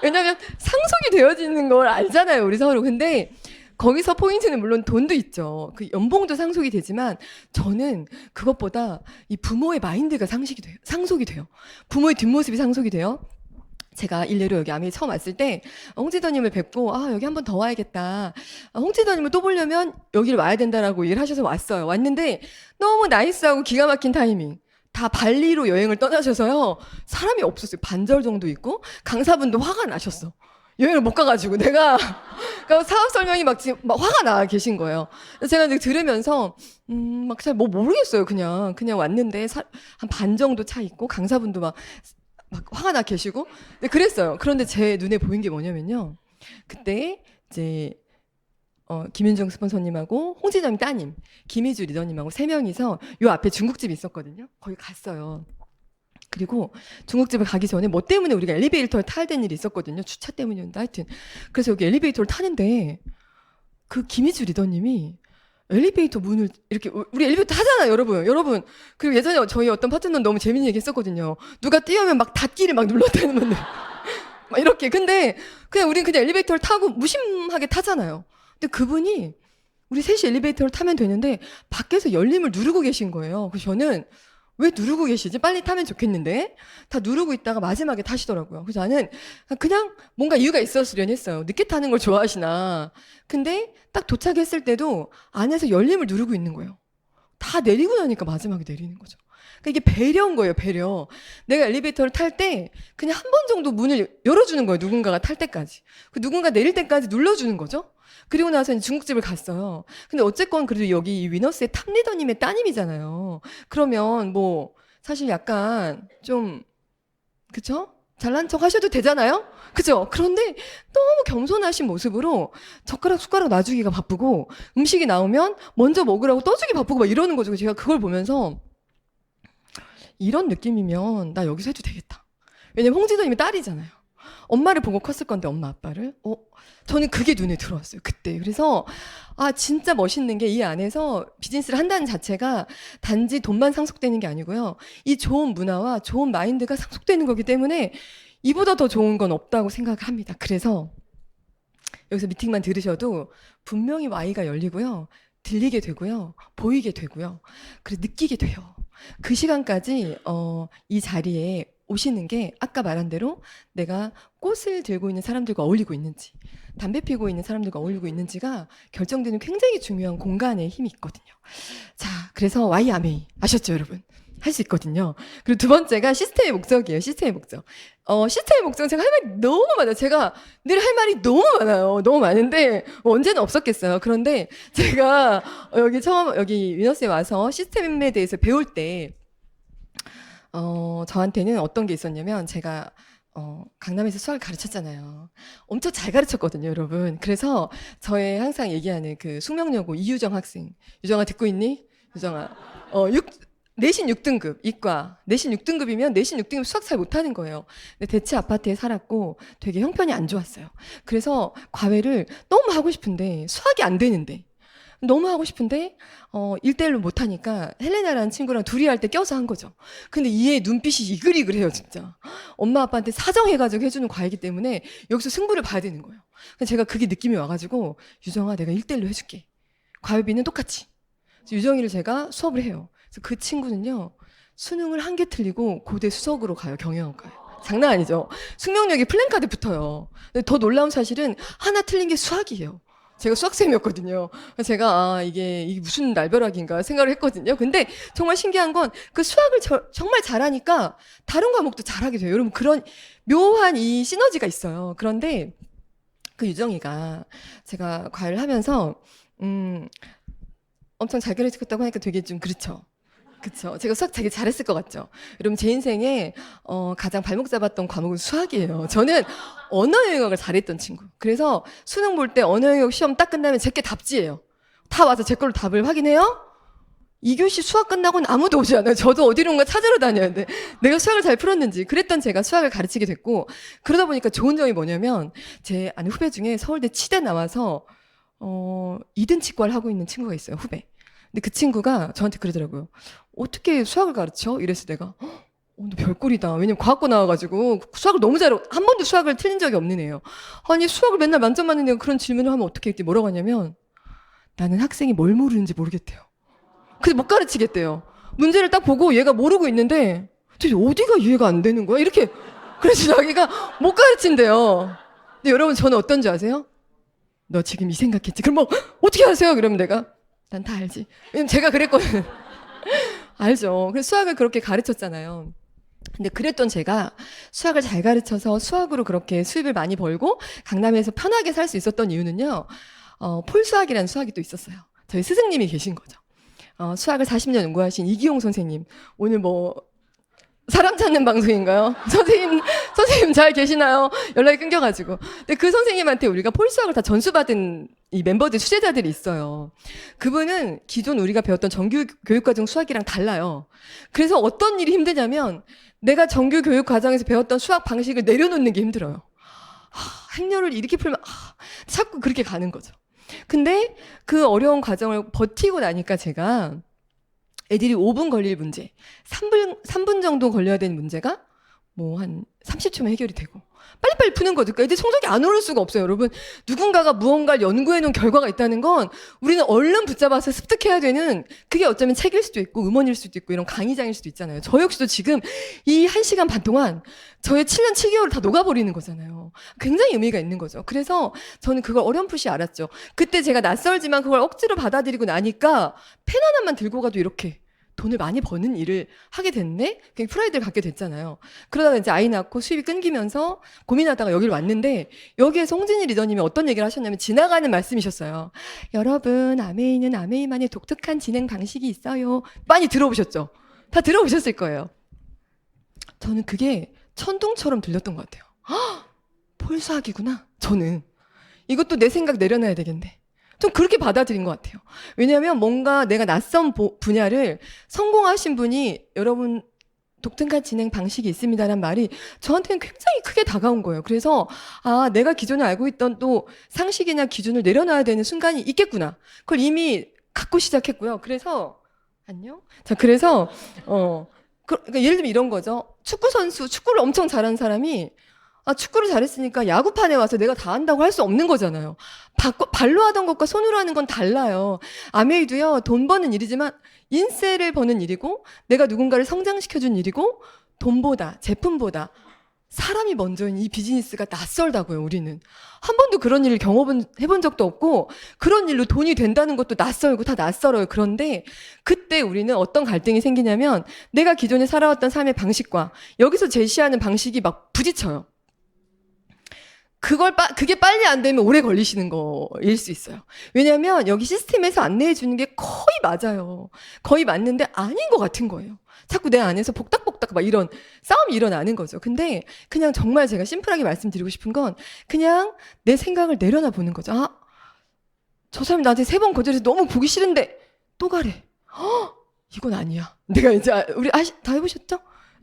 왜냐면 상속이 되어지는 걸 알잖아요, 우리 서로. 근데 거기서 포인트는 물론 돈도 있죠. 그 연봉도 상속이 되지만, 저는 그것보다 이 부모의 마인드가 상속이 돼요. 부모의 뒷모습이 상속이 돼요. 제가 일례로 여기 아메이 처음 왔을 때 홍지더님을 뵙고 여기 한 번 더 와야겠다. 홍지더님을 또 보려면 여기를 와야 된다라고 얘기를 하셔서 왔어요. 왔는데 너무 나이스하고 기가 막힌 타이밍. 다 발리로 여행을 떠나셔서요. 사람이 없었어요. 반절 정도 있고 강사분도 화가 나셨어. 여행을 못 가가지고 내가 그러니까 사업 설명이 지금 화가 나 계신 거예요. 제가 이제 들으면서 막 잘 모르겠어요. 그냥 왔는데 한 반 정도 차 있고 강사분도 막 화가 나 계시고. 네, 그랬어요. 그런데 제 눈에 보인 게 뭐냐면요. 그때 이제 김윤정 스폰서님하고 홍지점 따님, 김희주 리더님하고 3명이서 요 앞에 중국집이 있었거든요. 거기 갔어요. 그리고 중국집을 가기 전에 뭐 때문에 우리가 엘리베이터를 타야 되는 일이 있었거든요. 주차 때문이었는데 하여튼. 그래서 여기 엘리베이터를 타는데 그 김희주 리더님이 엘리베이터 문을 이렇게, 우리 엘리베이터 하잖아요, 여러분. 그리고 예전에 저희 어떤 파트너는 너무 재밌는 얘기 했었거든요. 누가 뛰어오면 막 닫기를 막 눌렀다는 분들. 막 이렇게. 근데 우린 그냥 엘리베이터를 타고 무심하게 타잖아요. 근데 그분이 우리 셋이 엘리베이터를 타면 되는데 밖에서 열림을 누르고 계신 거예요. 그래서 저는 왜 누르고 계시지? 빨리 타면 좋겠는데. 다 누르고 있다가 마지막에 타시더라고요. 그래서 나는 그냥 뭔가 이유가 있었으려니 했어요. 늦게 타는 걸 좋아하시나. 근데 딱 도착했을 때도 안에서 열림을 누르고 있는 거예요. 다 내리고 나니까 마지막에 내리는 거죠. 그러니까 이게 배려인 거예요, 배려. 내가 엘리베이터를 탈 때 그냥 한 번 정도 문을 열어주는 거예요. 누군가가 탈 때까지. 그 누군가 내릴 때까지 눌러주는 거죠. 그리고 나서 이제 중국집을 갔어요. 근데 어쨌건 그래도 여기 이 위너스의 탑리더님의 따님이잖아요. 그러면 뭐 사실 약간 좀, 그쵸? 잘난 척 하셔도 되잖아요? 그죠? 그런데 너무 겸손하신 모습으로 젓가락 숟가락 놔주기가 바쁘고, 음식이 나오면 먼저 먹으라고 떠주기 바쁘고 막 이러는 거죠. 제가 그걸 보면서 이런 느낌이면 나 여기서 해도 되겠다. 왜냐면 홍지도님이 딸이잖아요. 엄마를 보고 컸을 건데 엄마 아빠를. 저는 그게 눈에 들어왔어요, 그때. 그래서 진짜 멋있는 게 이 안에서 비즈니스를 한다는 자체가 단지 돈만 상속되는 게 아니고요. 이 좋은 문화와 좋은 마인드가 상속되는 거기 때문에 이보다 더 좋은 건 없다고 생각을 합니다. 그래서 여기서 미팅만 들으셔도 분명히 Y가 열리고요. 들리게 되고요. 보이게 되고요. 그리고 느끼게 돼요. 그 시간까지 이 자리에 오시는 게 아까 말한 대로 내가 꽃을 들고 있는 사람들과 어울리고 있는지, 담배 피고 있는 사람들과 어울리고 있는지가 결정되는 굉장히 중요한 공간의 힘이 있거든요. 자, 그래서 Y 아메이 아셨죠, 여러분? 할 수 있거든요. 그리고 두 번째가 시스템의 목적이에요. 시스템의 목적. 시스템의 목적은 제가 할 말이 너무 많아요. 제가 늘 할 말이 너무 많아요. 너무 많은데 언제는 없었겠어요. 그런데 제가 여기 위너스에 와서 시스템에 대해서 배울 때 저한테는 어떤 게 있었냐면 제가 강남에서 수학을 가르쳤잖아요. 엄청 잘 가르쳤거든요, 여러분. 그래서 저의 항상 얘기하는 그 숙명여고 이유정 학생. 유정아 듣고 있니? 유정아. 내신 6등급 이과 내신 6등급이면 내신 6등급 수학 잘 못하는 거예요. 근데 대치 아파트에 살았고 되게 형편이 안 좋았어요. 그래서 과외를 너무 하고 싶은데 수학이 안 되는데 너무 하고 싶은데 1대1로 못하니까 헬레나라는 친구랑 둘이 할 때 껴서 한 거죠. 근데 얘 눈빛이 이글이글해요, 진짜. 엄마 아빠한테 사정해가지고 해주는 과외이기 때문에 여기서 승부를 봐야 되는 거예요. 그래서 제가 그게 느낌이 와가지고 유정아 내가 1대1로 해줄게. 과외비는 똑같이. 유정이를 제가 수업을 해요. 그래서 그 친구는요, 수능을 한 개 틀리고 고대 수석으로 가요, 경영학과에. 장난 아니죠? 숙명여기 플랜카드 붙어요. 근데 더 놀라운 사실은 하나 틀린 게 수학이에요. 제가 수학생이었거든요. 그래서 제가 이게 무슨 날벼락인가 생각을 했거든요. 근데 정말 신기한 건 그 수학을 정말 잘하니까 다른 과목도 잘하게 돼요. 여러분 그런 묘한 이 시너지가 있어요. 그런데 그 유정이가 제가 과외를 하면서 엄청 잘 가르쳤다고 하니까 되게 좀 그렇죠. 그쵸. 제가 수학 되게 잘했을 것 같죠. 여러분 제 인생에 가장 발목 잡았던 과목은 수학이에요. 저는 언어 영역을 잘했던 친구. 그래서 수능 볼 때 언어 영역 시험 딱 끝나면 제게 답지예요. 다 와서 제 걸로 답을 확인해요. 2교시 수학 끝나고는 아무도 오지 않아요. 저도 어디론가 찾으러 다녀야 돼. 내가 수학을 잘 풀었는지. 그랬던 제가 수학을 가르치게 됐고, 그러다 보니까 좋은 점이 뭐냐면 제 아는 후배 중에 서울대 치대 나와서 2등 치과를 하고 있는 친구가 있어요, 후배. 근데 그 친구가 저한테 그러더라고요. 어떻게 수학을 가르쳐? 이래서 내가 너 별꼴이다. 왜냐면 과학고 나와가지고 수학을 너무 잘해. 한 번도 수학을 틀린 적이 없는 애예요. 아니 수학을 맨날 만점 맞는 애가 그런 질문을 하면 어떻게 했대? 뭐라고 하냐면 나는 학생이 뭘 모르는지 모르겠대요. 그래서 못 가르치겠대요. 문제를 딱 보고 얘가 모르고 있는데 도대체 어디가 이해가 안 되는 거야? 이렇게 그래서 자기가 못 가르친대요. 근데 여러분 저는 어떤지 아세요? 너 지금 이 생각했지? 그럼 뭐 어떻게 하세요? 그러면 내가 난 다 알지. 왜냐면 제가 그랬거든. 알죠. 그래서 수학을 그렇게 가르쳤잖아요. 근데 그랬던 제가 수학을 잘 가르쳐서 수학으로 그렇게 수입을 많이 벌고 강남에서 편하게 살 수 있었던 이유는요. 폴수학이라는 수학이 또 있었어요. 저희 스승님이 계신 거죠. 수학을 40년 연구하신 이기용 선생님. 오늘 뭐 사람 찾는 방송인가요? 선생님 잘 계시나요? 연락이 끊겨가지고. 근데 그 선생님한테 우리가 폴수학을 다 전수받은 이 멤버들, 수제자들이 있어요. 그분은 기존 우리가 배웠던 정규 교육과정 수학이랑 달라요. 그래서 어떤 일이 힘드냐면 내가 정규 교육 과정에서 배웠던 수학 방식을 내려놓는 게 힘들어요. 행렬을 이렇게 풀면 자꾸 그렇게 가는 거죠. 근데 그 어려운 과정을 버티고 나니까 제가 애들이 5분 걸릴 문제, 3분 정도 걸려야 되는 문제가 뭐 한 30초면 해결이 되고 빨리빨리 푸는 거죠. 그러니까 애들 성적이 안 오를 수가 없어요. 여러분 누군가가 무언가를 연구해 놓은 결과가 있다는 건 우리는 얼른 붙잡아서 습득해야 되는, 그게 어쩌면 책일 수도 있고 음원일 수도 있고 이런 강의장일 수도 있잖아요. 저 역시도 지금 이 1시간 반 동안 저의 7년 7개월을 다 녹아버리는 거잖아요. 굉장히 의미가 있는 거죠. 그래서 저는 그걸 어렴풋이 알았죠. 그때 제가 낯설지만 그걸 억지로 받아들이고 나니까 펜 하나만 들고 가도 이렇게 돈을 많이 버는 일을 하게 됐네? 그냥 프라이드를 갖게 됐잖아요. 그러다가 이제 아이 낳고 수입이 끊기면서 고민하다가 여기를 왔는데, 여기에서 홍진희 리더님이 어떤 얘기를 하셨냐면 지나가는 말씀이셨어요. 여러분, 아메이는 아메이만의 독특한 진행 방식이 있어요. 많이 들어보셨죠? 다 들어보셨을 거예요. 저는 그게 천둥처럼 들렸던 것 같아요. 폴수학이구나. 저는 이것도 내 생각 내려놔야 되겠네. 좀 그렇게 받아들인 것 같아요. 왜냐하면 뭔가 내가 낯선 분야를 성공하신 분이 여러분 독특한 진행 방식이 있습니다라는 말이 저한테는 굉장히 크게 다가온 거예요. 그래서 내가 기존에 알고 있던 또 상식이나 기준을 내려놔야 되는 순간이 있겠구나. 그걸 이미 갖고 시작했고요. 그래서 안녕? 자, 그래서 그러니까 예를 들면 이런 거죠. 축구 선수, 축구를 엄청 잘하는 사람이 아, 축구를 잘했으니까 야구판에 와서 내가 다 한다고 할 수 없는 거잖아요. 발로 하던 것과 손으로 하는 건 달라요. 아메이도요, 돈 버는 일이지만 인세를 버는 일이고, 내가 누군가를 성장시켜준 일이고, 돈보다, 제품보다 사람이 먼저인 이 비즈니스가 낯설다고요, 우리는. 한 번도 그런 일을 해본 적도 없고, 그런 일로 돈이 된다는 것도 낯설고 다 낯설어요. 그런데 그때 우리는 어떤 갈등이 생기냐면, 내가 기존에 살아왔던 삶의 방식과 여기서 제시하는 방식이 막 부딪혀요. 그게 빨리 안 되면 오래 걸리시는 거일 수 있어요. 왜냐면 여기 시스템에서 안내해 주는 게 거의 맞아요. 거의 맞는데 아닌 것 같은 거예요. 자꾸 내 안에서 복닥복닥 막 이런 싸움이 일어나는 거죠. 근데 그냥 정말 제가 심플하게 말씀드리고 싶은 건 그냥 내 생각을 내려놔 보는 거죠. 아, 저 사람 나한테 3번 거절해서 너무 보기 싫은데 또 가래. 이건 아니야. 내가 이제 우리 다 해보셨죠?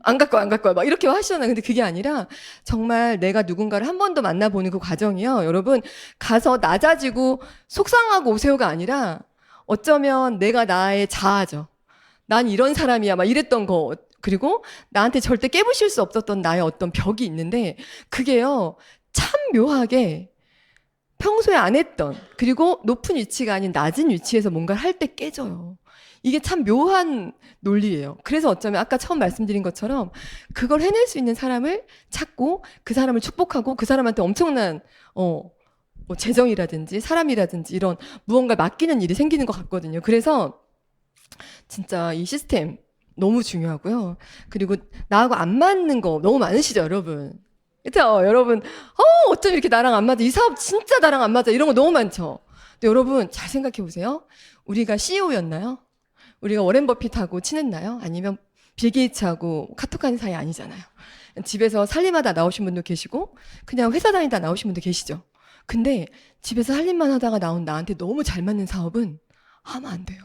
안 갈 거야. 막 이렇게 하시잖아요. 근데 그게 아니라 정말 내가 누군가를 한 번 더 만나보는 그 과정이요. 여러분, 가서 낮아지고 속상하고 오세요가 아니라 어쩌면 내가 나의 자아죠. 난 이런 사람이야. 막 이랬던 거. 그리고 나한테 절대 깨부실 수 없었던 나의 어떤 벽이 있는데 그게요. 참 묘하게 평소에 안 했던 그리고 높은 위치가 아닌 낮은 위치에서 뭔가를 할 때 깨져요. 이게 참 묘한 논리예요. 그래서 어쩌면 아까 처음 말씀드린 것처럼 그걸 해낼 수 있는 사람을 찾고 그 사람을 축복하고 그 사람한테 엄청난 뭐 재정이라든지 사람이라든지 이런 무언가 맡기는 일이 생기는 것 같거든요. 그래서 진짜 이 시스템 너무 중요하고요. 그리고 나하고 안 맞는 거 너무 많으시죠, 여러분? 그렇죠? 여러분, 어쩜 이렇게 나랑 안 맞아? 이 사업 진짜 나랑 안 맞아? 이런 거 너무 많죠? 근데 여러분 잘 생각해 보세요. 우리가 CEO였나요? 우리가 워렌 버핏하고 친했나요? 아니면 빌 게이츠하고 카톡하는 사이 아니잖아요. 집에서 살림하다 나오신 분도 계시고 그냥 회사 다니다 나오신 분도 계시죠. 근데 집에서 살림만 하다가 나온 나한테 너무 잘 맞는 사업은 하면 안 돼요.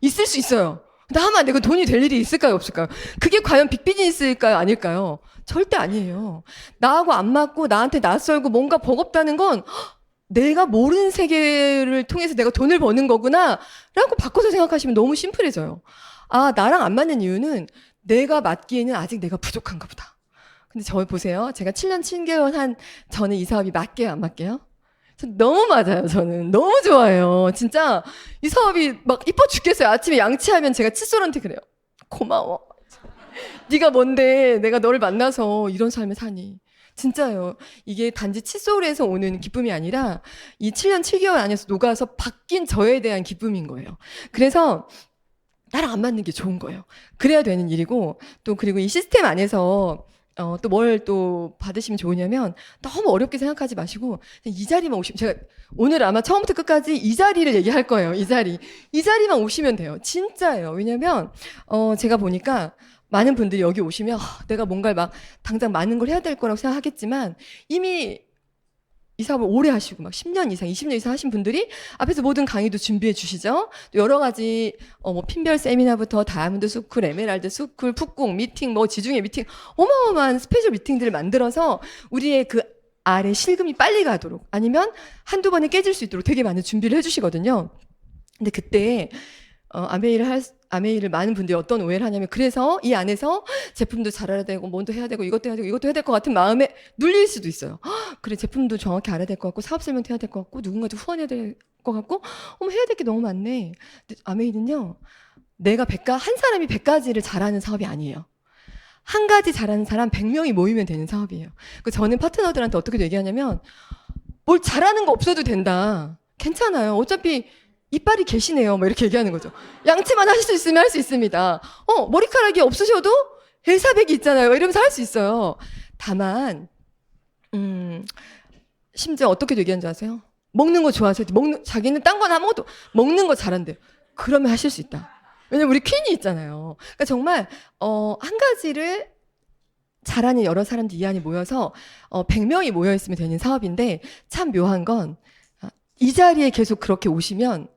있을 수 있어요. 근데 하면 안 되고 돈이 될 일이 있을까요? 없을까요? 그게 과연 빅비즈니스일까요? 아닐까요? 절대 아니에요. 나하고 안 맞고 나한테 낯설고 뭔가 버겁다는 건 내가 모르는 세계를 통해서 내가 돈을 버는 거구나 라고 바꿔서 생각하시면 너무 심플해져요. 아, 나랑 안 맞는 이유는 내가 맞기에는 아직 내가 부족한가 보다. 근데 저 보세요. 제가 7년 7개월 한 저는 이 사업이 맞게요, 안 맞게요? 너무 맞아요. 저는 너무 좋아해요. 진짜 이 사업이 막 이뻐 죽겠어요. 아침에 양치하면 제가 칫솔한테 그래요. 고마워. 네가 뭔데 내가 너를 만나서 이런 삶을 사니. 진짜요. 이게 단지 칫솔에서 오는 기쁨이 아니라 이 7년 7개월 안에서 녹아서 바뀐 저에 대한 기쁨인 거예요. 그래서 나랑 안 맞는 게 좋은 거예요. 그래야 되는 일이고 또 그리고 이 시스템 안에서 또 뭘 또 받으시면 좋으냐면 너무 어렵게 생각하지 마시고 이 자리만 오시면 제가 오늘 아마 처음부터 끝까지 이 자리를 얘기할 거예요. 이 자리만 오시면 돼요. 진짜예요. 왜냐면 제가 보니까 많은 분들이 여기 오시면 내가 뭔가를 막 당장 많은 걸 해야 될 거라고 생각하겠지만 이미 이 사업을 오래 하시고 막 10년 이상, 20년 이상 하신 분들이 앞에서 모든 강의도 준비해 주시죠. 또 여러 가지 뭐 핀별 세미나부터 다이아몬드 스쿨, 에메랄드 스쿨, 푹궁 미팅, 뭐 지중해 미팅 어마어마한 스페셜 미팅들을 만들어서 우리의 그 아래 실금이 빨리 가도록 아니면 한두 번에 깨질 수 있도록 되게 많은 준비를 해주시거든요. 근데 그때 아메이를 많은 분들이 어떤 오해를 하냐면 그래서 이 안에서 제품도 잘알아야 되고 뭔도 해야 되고 이것도 해야 되고 이것도 해야 될 것 같은 마음에 눌릴 수도 있어요. 그래 제품도 정확히 알아야 될 것 같고 사업 설명도 해야 될 것 같고 누군가도 후원해야 될 것 같고 해야 될 게 너무 많네. 근데 아메이는요. 내가 한 사람이 100가지를 잘하는 사업이 아니에요. 한 가지 잘하는 사람 100명이 모이면 되는 사업이에요. 저는 파트너들한테 어떻게 얘기하냐면 뭘 잘하는 거 없어도 된다. 괜찮아요. 어차피 이빨이 계시네요. 뭐 이렇게 얘기하는 거죠. 양치만 하실 수 있으면 할 수 있습니다. 머리카락이 없으셔도 엘사백이 있잖아요. 이러면서 할 수 있어요. 다만 심지어 어떻게 얘기하는지 아세요? 먹는 거 좋아하세요. 자기는 딴 건 아무것도 먹는 거 잘한대요. 그러면 하실 수 있다. 왜냐면 우리 퀸이 있잖아요. 그러니까 정말 한 가지를 잘하는 여러 사람들 이 안에 모여서 100명이 모여 있으면 되는 사업인데 참 묘한 건 이 자리에 계속 그렇게 오시면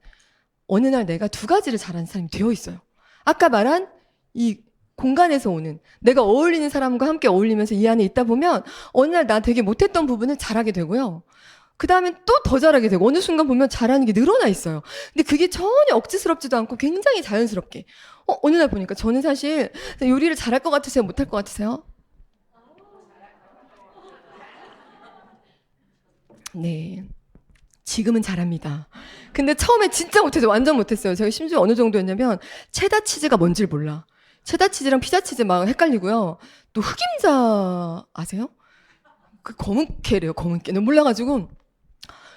어느 날 내가 2가지를 잘하는 사람이 되어 있어요. 아까 말한 이 공간에서 오는 내가 어울리는 사람과 함께 어울리면서 이 안에 있다 보면 어느 날 나 되게 못했던 부분을 잘하게 되고요. 그 다음에 또 더 잘하게 되고 어느 순간 보면 잘하는 게 늘어나 있어요. 근데 그게 전혀 억지스럽지도 않고 굉장히 자연스럽게 어느 날 보니까 저는 사실 요리를 잘할 것 같으세요? 못할 것 같으세요? 네. 지금은 잘합니다. 근데 처음에 진짜 못했어요. 완전 못했어요. 제가 심지어 어느 정도였냐면 체다 치즈가 뭔지를 몰라. 체다 치즈랑 피자 치즈 막 헷갈리고요. 또 흑임자 아세요? 그 검은 깨래요. 검은 깨. 몰라가지고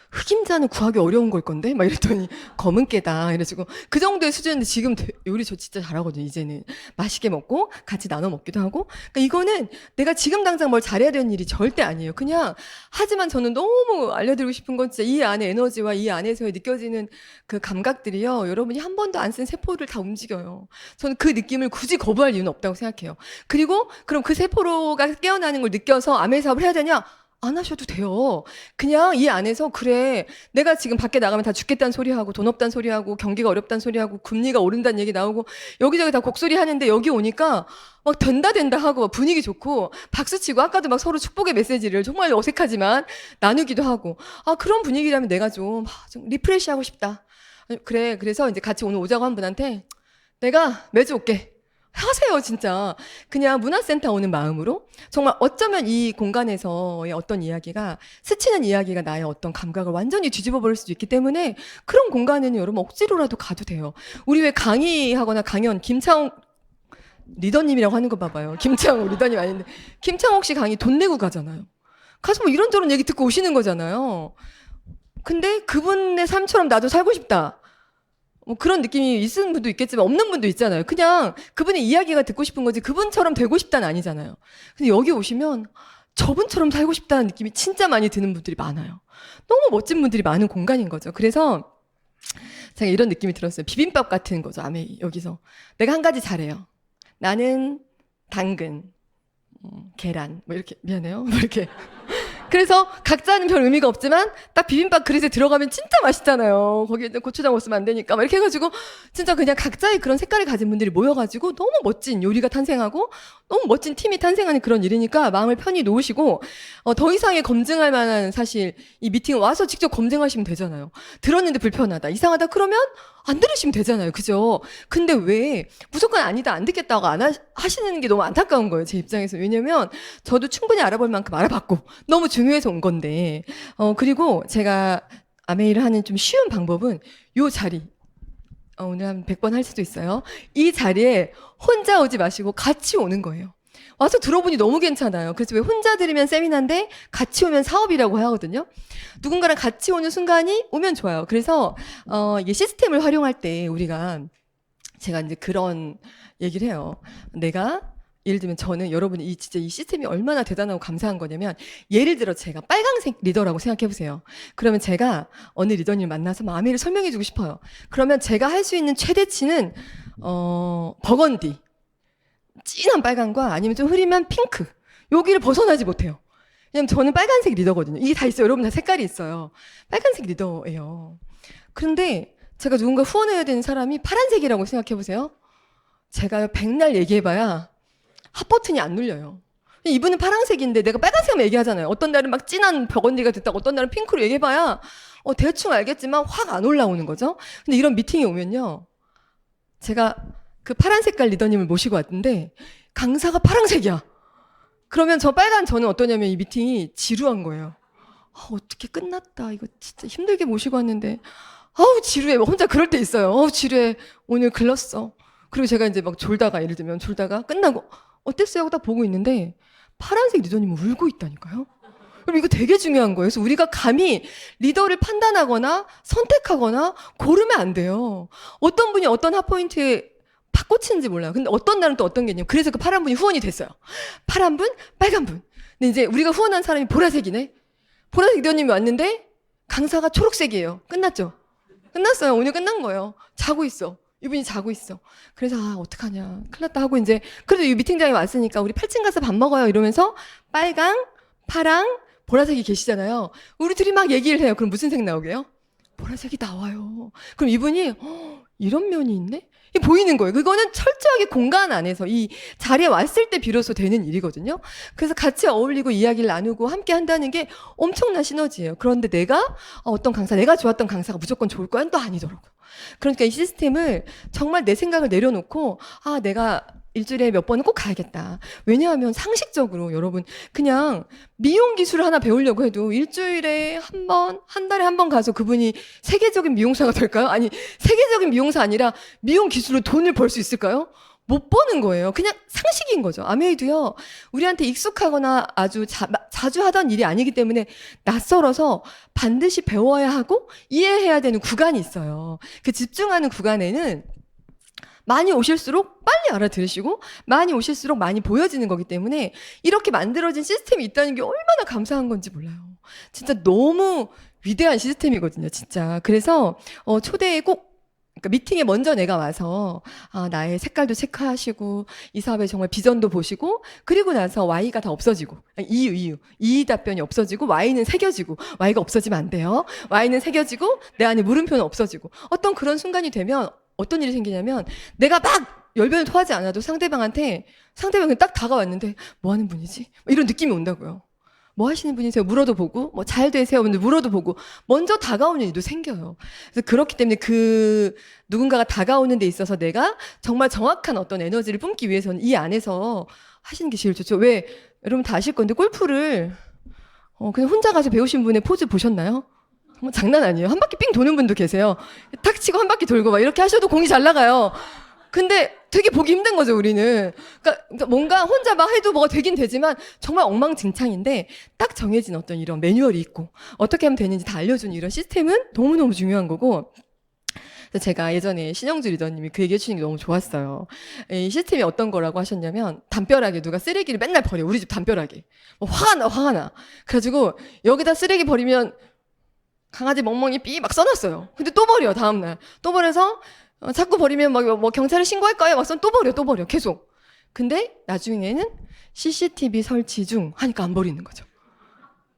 흑임자는 구하기 어려운 걸 건데? 막 이랬더니 검은 깨다. 이래가지고 그 정도의 수준인데 지금 요리 저 진짜 잘하거든요. 이제는 맛있게 먹고 같이 나눠 먹기도 하고. 그러니까 이거는 내가 지금 당장 뭘 잘해야 되는 일이 절대 아니에요. 그냥 하지만 저는 너무 알려드리고 싶은 건 진짜 이 안에 에너지와 이 안에서 느껴지는 그 감각들이요. 여러분이 한 번도 안 쓴 세포를 다 움직여요. 저는 그 느낌을 굳이 거부할 이유는 없다고 생각해요. 그리고 그럼 그 세포가 깨어나는 걸 느껴서 암의 사업을 해야 되냐? 안 하셔도 돼요. 그냥 이 안에서 그래 내가 지금 밖에 나가면 다 죽겠다는 소리하고 돈 없다는 소리하고 경기가 어렵다는 소리하고 금리가 오른다는 얘기 나오고 여기저기 다 곡소리 하는데 여기 오니까 막 된다 하고 막 분위기 좋고 박수치고 아까도 막 서로 축복의 메시지를 정말 어색하지만 나누기도 하고 그런 분위기라면 내가 좀 리프레시하고 싶다. 그래 그래서 이제 같이 오늘 오자고 한 분한테 내가 매주 올게. 하세요, 진짜. 그냥 문화센터 오는 마음으로 정말 어쩌면 이 공간에서의 어떤 이야기가 스치는 이야기가 나의 어떤 감각을 완전히 뒤집어 버릴 수도 있기 때문에 그런 공간에는 여러분 억지로라도 가도 돼요. 우리 왜 강의하거나 강연 김창옥 리더님이라고 하는 거 봐봐요. 김창옥 리더님 아닌데 김창옥 씨 강의 돈 내고 가잖아요. 가서 뭐 이런저런 얘기 듣고 오시는 거잖아요. 근데 그분의 삶처럼 나도 살고 싶다. 뭐 그런 느낌이 있는 분도 있겠지만 없는 분도 있잖아요. 그냥 그분의 이야기가 듣고 싶은 거지 그분처럼 되고 싶다는 아니잖아요. 근데 여기 오시면 저분처럼 살고 싶다는 느낌이 진짜 많이 드는 분들이 많아요. 너무 멋진 분들이 많은 공간인 거죠. 그래서 제가 이런 느낌이 들었어요. 비빔밥 같은 거죠. 아메이 여기서 내가 한 가지 잘해요. 나는 당근, 계란 뭐 이렇게 미안해요. 뭐 이렇게 그래서 각자는 별 의미가 없지만 딱 비빔밥 그릇에 들어가면 진짜 맛있잖아요. 거기에 고추장 없으면 안 되니까 막 이렇게 해가지고 진짜 그냥 각자의 그런 색깔을 가진 분들이 모여가지고 너무 멋진 요리가 탄생하고 너무 멋진 팀이 탄생하는 그런 일이니까 마음을 편히 놓으시고 더 이상의 검증할 만한 사실 이 미팅 와서 직접 검증하시면 되잖아요. 들었는데 불편하다 이상하다 그러면 안 들으시면 되잖아요. 그죠? 근데 왜 무조건 아니다 안 듣겠다고 안 하시는 게 너무 안타까운 거예요. 제 입장에서. 왜냐면 저도 충분히 알아볼 만큼 알아봤고 너무 중요해서 온 건데 그리고 제가 아메이를 하는 좀 쉬운 방법은 요 자리 오늘 한 100번 할 수도 있어요. 이 자리에 혼자 오지 마시고 같이 오는 거예요. 와서 들어보니 너무 괜찮아요. 그래서 왜 혼자 들으면 세미나인데 같이 오면 사업이라고 하거든요. 누군가랑 같이 오는 순간이 오면 좋아요. 그래서 이게 시스템을 활용할 때 제가 이제 그런 얘기를 해요. 내가 예를 들면 저는 여러분이 진짜 이 시스템이 얼마나 대단하고 감사한 거냐면 예를 들어 제가 빨강색 리더라고 생각해 보세요. 그러면 제가 어느 리더님 만나서 마음을 설명해 주고 싶어요. 그러면 제가 할 수 있는 최대치는 버건디 진한 빨강과 아니면 좀 흐리면 핑크 여기를 벗어나지 못해요. 왜냐면 저는 빨간색 리더거든요. 이게 다 있어요. 여러분 다 색깔이 있어요. 빨간색 리더예요. 그런데 제가 누군가 후원해야 되는 사람이 파란색이라고 생각해 보세요. 제가 백날 얘기해봐야 핫버튼이 안 눌려요. 이분은 파란색인데 내가 빨간색만 얘기하잖아요. 어떤 날은 막 진한 버건디가 됐다고 어떤 날은 핑크로 얘기해봐야 대충 알겠지만 확 안 올라오는 거죠. 근데 이런 미팅이 오면요. 제가 그 파란 색깔 리더님을 모시고 왔는데 강사가 파란색이야. 그러면 저는 어떠냐면 이 미팅이 지루한 거예요. 어떻게 끝났다. 이거 진짜 힘들게 모시고 왔는데 지루해. 혼자 그럴 때 있어요. 지루해. 오늘 글렀어. 그리고 제가 이제 막 예를 들면 졸다가 끝나고 어땠어요? 하고 딱 보고 있는데 파란색 리더님은 울고 있다니까요. 그럼 이거 되게 중요한 거예요. 그래서 우리가 감히 리더를 판단하거나 선택하거나 고르면 안 돼요. 어떤 분이 어떤 핫포인트에 팍 꽂히는지 몰라요. 근데 어떤 날은 또 어떤 게 있냐면 그래서 그 파란 분이 후원이 됐어요. 파란 분, 빨간 분. 근데 이제 우리가 후원한 사람이 보라색이네. 보라색 리더님이 왔는데 강사가 초록색이에요. 끝났죠? 끝났어요. 오늘 끝난 거예요. 자고 있어. 이분이 자고 있어. 그래서 어떡하냐. 큰일 났다 하고 이제 그래도 이 미팅장에 왔으니까 우리 8층 가서 밥 먹어요. 이러면서 빨강, 파랑, 보라색이 계시잖아요. 우리 둘이 막 얘기를 해요. 그럼 무슨 색 나오게요? 보라색이 나와요. 그럼 이분이 이런 면이 있네? 이게 보이는 거예요. 그거는 철저하게 공간 안에서 이 자리에 왔을 때 비로소 되는 일이거든요. 그래서 같이 어울리고 이야기를 나누고 함께 한다는 게 엄청난 시너지예요. 그런데 내가 좋았던 강사가 무조건 좋을 거야? 또 아니더라고요. 그러니까 이 시스템을 정말 내 생각을 내려놓고 내가 일주일에 몇 번은 꼭 가야겠다. 왜냐하면 상식적으로 여러분 그냥 미용 기술을 하나 배우려고 해도 일주일에 한 번, 한 달에 한 번 가서 그분이 세계적인 미용사가 될까요? 아니 세계적인 미용사 아니라 미용 기술로 돈을 벌 수 있을까요? 못 버는 거예요. 그냥 상식인 거죠. 아메이도요. 우리한테 익숙하거나 아주 자주 하던 일이 아니기 때문에 낯설어서 반드시 배워야 하고 이해해야 되는 구간이 있어요. 그 집중하는 구간에는 많이 오실수록 빨리 알아들으시고 많이 오실수록 많이 보여지는 거기 때문에 이렇게 만들어진 시스템이 있다는 게 얼마나 감사한 건지 몰라요. 진짜 너무 위대한 시스템이거든요. 진짜. 그래서 초대에 꼭 그러니까 미팅에 먼저 내가 와서 나의 색깔도 체크하시고 이 사업의 정말 비전도 보시고 그리고 나서 Y가 다 없어지고 이유 답변이 없어지고 Y는 새겨지고 Y가 없어지면 안 돼요. Y는 새겨지고 내 안에 물음표는 없어지고 어떤 그런 순간이 되면 어떤 일이 생기냐면 내가 막 열변을 토하지 않아도 상대방이 딱 다가왔는데 뭐 하는 분이지? 이런 느낌이 온다고요. 뭐 하시는 분이세요? 물어도 보고, 뭐 잘 되세요? 근데 물어도 보고, 먼저 다가오는 일도 생겨요. 그래서 그렇기 때문에 누군가가 다가오는 데 있어서 내가 정말 정확한 어떤 에너지를 뿜기 위해서는 이 안에서 하시는 게 제일 좋죠. 왜, 여러분 다 아실 건데, 골프를, 그냥 혼자 가서 배우신 분의 포즈 보셨나요? 정말 장난 아니에요. 한 바퀴 삥 도는 분도 계세요. 탁 치고 한 바퀴 돌고 막 이렇게 하셔도 공이 잘 나가요. 근데 되게 보기 힘든 거죠, 우리는. 그러니까 뭔가 혼자 막 해도 뭐가 되긴 되지만 정말 엉망진창인데 딱 정해진 어떤 이런 매뉴얼이 있고 어떻게 하면 되는지 다 알려주는 이런 시스템은 너무너무 중요한 거고 그래서 제가 예전에 신영주 리더님이 그 얘기 해주시는 게 너무 좋았어요. 이 시스템이 어떤 거라고 하셨냐면 담벼락에 누가 쓰레기를 맨날 버려. 우리 집 담벼락에. 화가 나. 그래가지고 여기다 쓰레기 버리면 강아지 멍멍이 삐 막 써놨어요. 근데 또 버려, 다음날. 또 버려서 자꾸 버리면 뭐 경찰에 신고할까요? 막상 또 버려 계속. 근데 나중에는 CCTV 설치 중 하니까 안 버리는 거죠.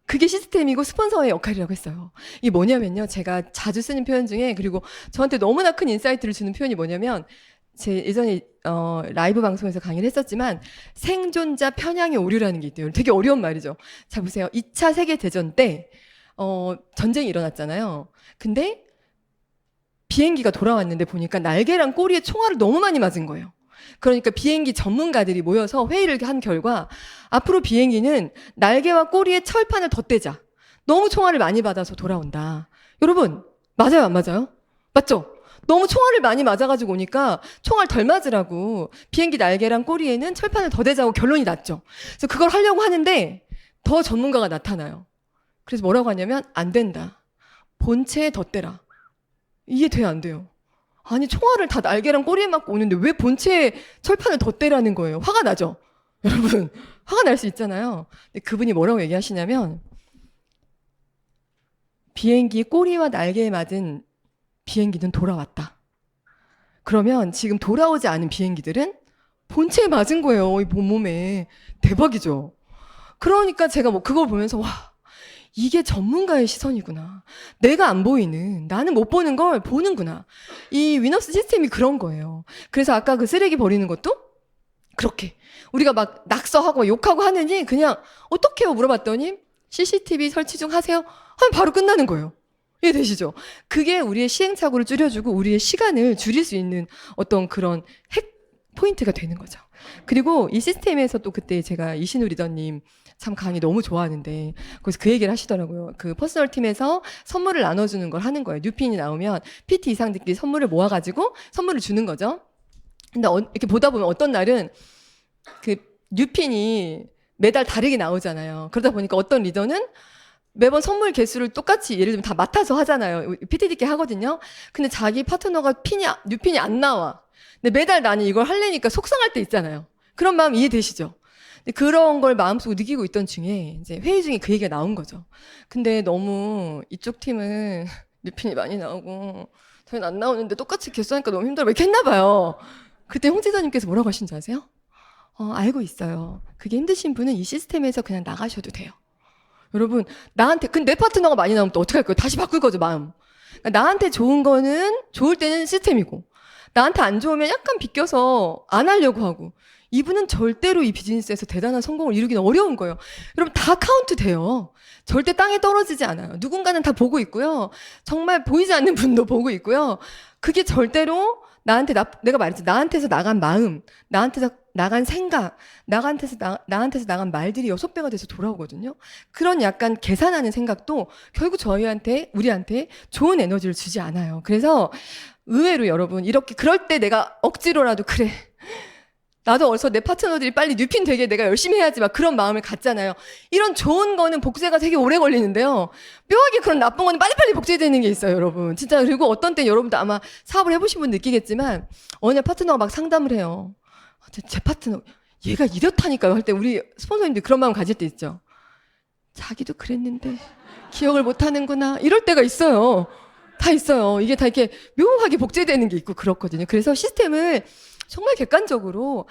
그게 시스템이고 스폰서의 역할이라고 했어요. 이게 뭐냐면요, 제가 자주 쓰는 표현 중에 그리고 저한테 너무나 큰 인사이트를 주는 표현이 뭐냐면 제 예전에 라이브 방송에서 강의를 했었지만 생존자 편향의 오류라는 게 있대요. 되게 어려운 말이죠. 자 보세요. 2차 세계대전 때 전쟁이 일어났잖아요. 근데 비행기가 돌아왔는데 보니까 날개랑 꼬리에 총알을 너무 많이 맞은 거예요. 그러니까 비행기 전문가들이 모여서 회의를 한 결과 앞으로 비행기는 날개와 꼬리에 철판을 덧대자. 너무 총알을 많이 받아서 돌아온다. 여러분 맞아요 안 맞아요? 맞죠? 너무 총알을 많이 맞아가지고 오니까 총알 덜 맞으라고 비행기 날개랑 꼬리에는 철판을 더 대자고 결론이 났죠. 그래서 그걸 하려고 하는데 더 전문가가 나타나요. 그래서 뭐라고 하냐면 안 된다. 본체에 덧대라. 이게 돼야 안 돼요. 아니 총알을 다 날개랑 꼬리에 맞고 오는데 왜 본체에 철판을 덧대라는 거예요. 화가 나죠? 여러분 화가 날 수 있잖아요. 근데 그분이 뭐라고 얘기하시냐면 비행기 꼬리와 날개에 맞은 비행기는 돌아왔다. 그러면 지금 돌아오지 않은 비행기들은 본체에 맞은 거예요. 이 몸에. 대박이죠. 그러니까 제가 뭐 그걸 보면서 와 이게 전문가의 시선이구나. 내가 안 보이는, 나는 못 보는 걸 보는구나. 이 위너스 시스템이 그런 거예요. 그래서 아까 그 쓰레기 버리는 것도 그렇게 우리가 막 낙서하고 욕하고 하느니 그냥 어떻게 해요 물어봤더니 CCTV 설치 중 하세요? 하면 바로 끝나는 거예요. 이해되시죠? 그게 우리의 시행착오를 줄여주고 우리의 시간을 줄일 수 있는 어떤 그런 핵 포인트가 되는 거죠. 그리고 이 시스템에서 또 그때 제가 이신우 리더님 참 강의 너무 좋아하는데 거기서 그 얘기를 하시더라고요. 그 퍼스널 팀에서 선물을 나눠주는 걸 하는 거예요. 뉴핀이 나오면 PT 이상들끼리 선물을 모아가지고 선물을 주는 거죠. 근데 이렇게 보다 보면 어떤 날은 그 뉴핀이 매달 다르게 나오잖아요. 그러다 보니까 어떤 리더는 매번 선물 개수를 똑같이 예를 들면 다 맡아서 하잖아요. PTD께 하거든요. 근데 자기 파트너가 뉴핀이 안 나와. 근데 매달 나는 이걸 하려니까 속상할 때 있잖아요. 그런 마음 이해되시죠? 근데 그런 걸 마음속으로 느끼고 있던 중에 이제 회의 중에 그 얘기가 나온 거죠. 근데 너무 이쪽 팀은 뉴핀이 많이 나오고 저희는 안 나오는데 똑같이 개수하니까 너무 힘들어. 이렇게 했나 봐요. 그때 홍지사님께서 뭐라고 하신지 아세요? 알고 있어요. 그게 힘드신 분은 이 시스템에서 그냥 나가셔도 돼요. 여러분 근데 내 파트너가 많이 나오면 또 어떻게 할 거예요? 다시 바꿀 거죠 마음. 그러니까 나한테 좋은 거는 좋을 때는 시스템이고 나한테 안 좋으면 약간 비껴서 안 하려고 하고 이분은 절대로 이 비즈니스에서 대단한 성공을 이루기는 어려운 거예요. 여러분 다 카운트 돼요. 절대 땅에 떨어지지 않아요. 누군가는 다 보고 있고요. 정말 보이지 않는 분도 보고 있고요. 그게 절대로 내가 말했지 나한테서 나간 마음, 나한테서 나간 생각, 나한테서 나간 말들이 6배가 돼서 돌아오거든요. 그런 약간 계산하는 생각도 결국 우리한테 좋은 에너지를 주지 않아요. 그래서 의외로 여러분, 이렇게 그럴 때 내가 억지로라도 그래. 나도 어서 내 파트너들이 빨리 뉴핀 되게 내가 열심히 해야지 막 그런 마음을 갖잖아요. 이런 좋은 거는 복제가 되게 오래 걸리는데요. 묘하게 그런 나쁜 거는 빨리빨리 복제되는 게 있어요, 여러분. 진짜. 그리고 어떤 때 여러분도 아마 사업을 해보신 분 느끼겠지만 어느 날 파트너가 막 상담을 해요. 제 파트너 얘가 이렇다니까요 할 때 우리 스폰서님들이 그런 마음 가질 때 있죠. 자기도 그랬는데 기억을 못하는구나 이럴 때가 있어요. 다 있어요. 이게 다 이렇게 묘하게 복제되는 게 있고 그렇거든요. 그래서 시스템을 정말 객관적으로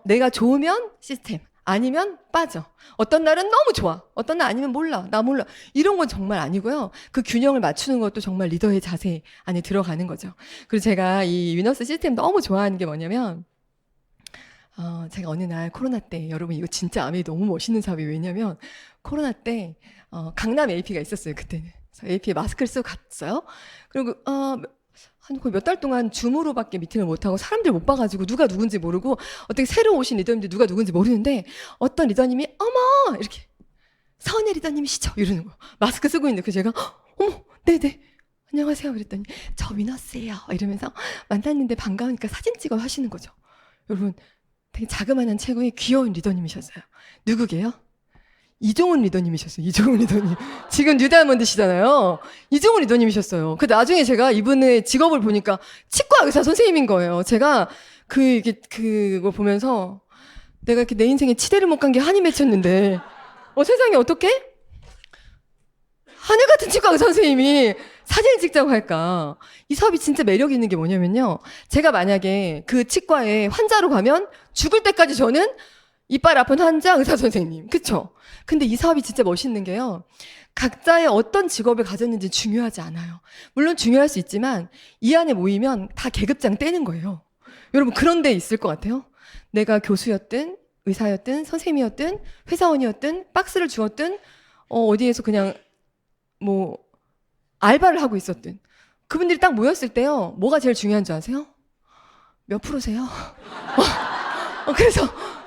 내가 좋으면 시스템 아니면 빠져. 어떤 날은 너무 좋아. 어떤 날 아니면 몰라. 나 몰라. 이런 건 정말 아니고요. 그 균형을 맞추는 것도 정말 리더의 자세 안에 들어가는 거죠. 그리고 제가 이 위너스 시스템 너무 좋아하는 게 뭐냐면 제가 어느 날 코로나 때 여러분 이거 진짜 아메이 너무 멋있는 사업이 왜냐면 코로나 때 강남 AP가 있었어요. 그때는. 그래서 AP에 마스크를 쓰고 갔어요. 그리고 한 거의 몇 달 동안 줌으로밖에 미팅을 못하고 사람들 못 봐가지고 누가 누군지 모르고 어떻게 새로 오신 리더님들 누가 누군지 모르는데 어떤 리더님이 어머 이렇게 서은혜 리더님이시죠? 이러는 거예요. 마스크 쓰고 있는데 제가 어머 네네 안녕하세요 그랬더니 저 위너스예요 이러면서 만났는데 반가우니까 사진 찍어 하시는 거죠. 여러분 되게 자그마한 체구의 귀여운 리더님이셨어요. 누구게요? 이종훈 리더님이셨어요. 이종훈 리더님. 지금 뉴다이아몬드시잖아요. 이종훈 리더님이셨어요. 그 나중에 제가 이분의 직업을 보니까 치과 의사 선생님인 거예요. 제가 그걸 보면서 내가 이렇게 내 인생에 치대를 못 간 게 한이 맺혔는데, 세상에 어떡해? 하늘 같은 치과 의사 선생님이 사진을 찍자고 할까? 이 사업이 진짜 매력 있는 게 뭐냐면요. 제가 만약에 그 치과에 환자로 가면 죽을 때까지 저는 이빨 아픈 환자 의사 선생님. 그쵸? 근데 이 사업이 진짜 멋있는 게요. 각자의 어떤 직업을 가졌는지 중요하지 않아요. 물론 중요할 수 있지만 이 안에 모이면 다 계급장 떼는 거예요. 여러분 그런 데 있을 것 같아요? 내가 교수였든 의사였든 선생님이었든 회사원이었든 박스를 주었든 어디에서 그냥 뭐 알바를 하고 있었든 그분들이 딱 모였을 때요. 뭐가 제일 중요한 줄 아세요? 몇 프로세요?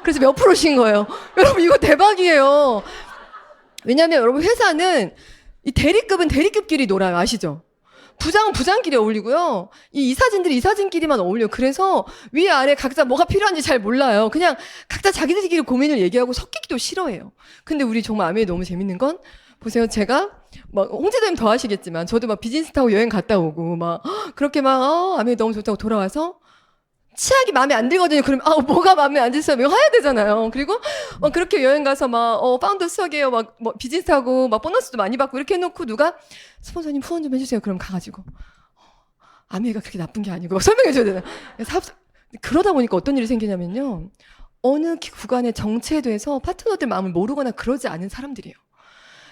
그래서 몇 프로신 거예요. 여러분 이거 대박이에요. 왜냐하면 여러분 회사는 이 대리급은 대리급끼리 놀아요. 아시죠? 부장은 부장끼리 어울리고요. 이 이사진들이 이사진끼리만 어울려요. 그래서 위아래 각자 뭐가 필요한지 잘 몰라요. 그냥 각자 자기들끼리 고민을 얘기하고 섞이기도 싫어해요. 근데 우리 정말 아메이 너무 재밌는 건 보세요. 제가 막 홍지도님 더 하시겠지만 저도 막 비즈니스 타고 여행 갔다 오고 막 그렇게 막 아메이 너무 좋다고 돌아와서 치약이 마음에 안 들거든요. 그러면 뭐가 마음에 안 들어요? 이거 해야 되잖아요. 그리고 그렇게 여행 가서 막 파운더 수학이에요. 막 뭐 비즈니스하고 막 보너스도 많이 받고 이렇게 해놓고 누가 스폰서님 후원 좀 해주세요. 그럼 가가지고 아메이가 그렇게 나쁜 게 아니고 설명해줘야 되나? 그러다 보니까 어떤 일이 생기냐면요. 어느 구간에 정체돼서 파트너들 마음을 모르거나 그러지 않은 사람들이에요.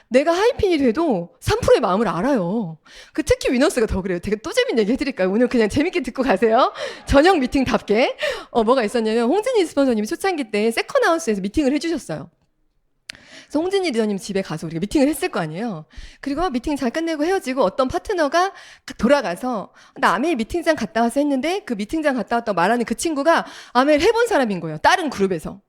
내가 하이핀이 돼도 3%의 마음을 알아요. 특히 위너스가 더 그래요. 되게 또 재밌는 얘기 해드릴까요? 오늘 그냥 재밌게 듣고 가세요. 저녁 미팅답게. 뭐가 있었냐면 홍진희 스폰서님이 초창기 때 세컨하우스에서 미팅을 해주셨어요. 그래서 홍진희 리더님 집에 가서 우리가 미팅을 했을 거 아니에요. 그리고 미팅 잘 끝내고 헤어지고 어떤 파트너가 돌아가서 나 아메이 미팅장 갔다 와서 했는데 그 미팅장 갔다 왔다고 말하는 그 친구가 아메이를 해본 사람인 거예요. 다른 그룹에서.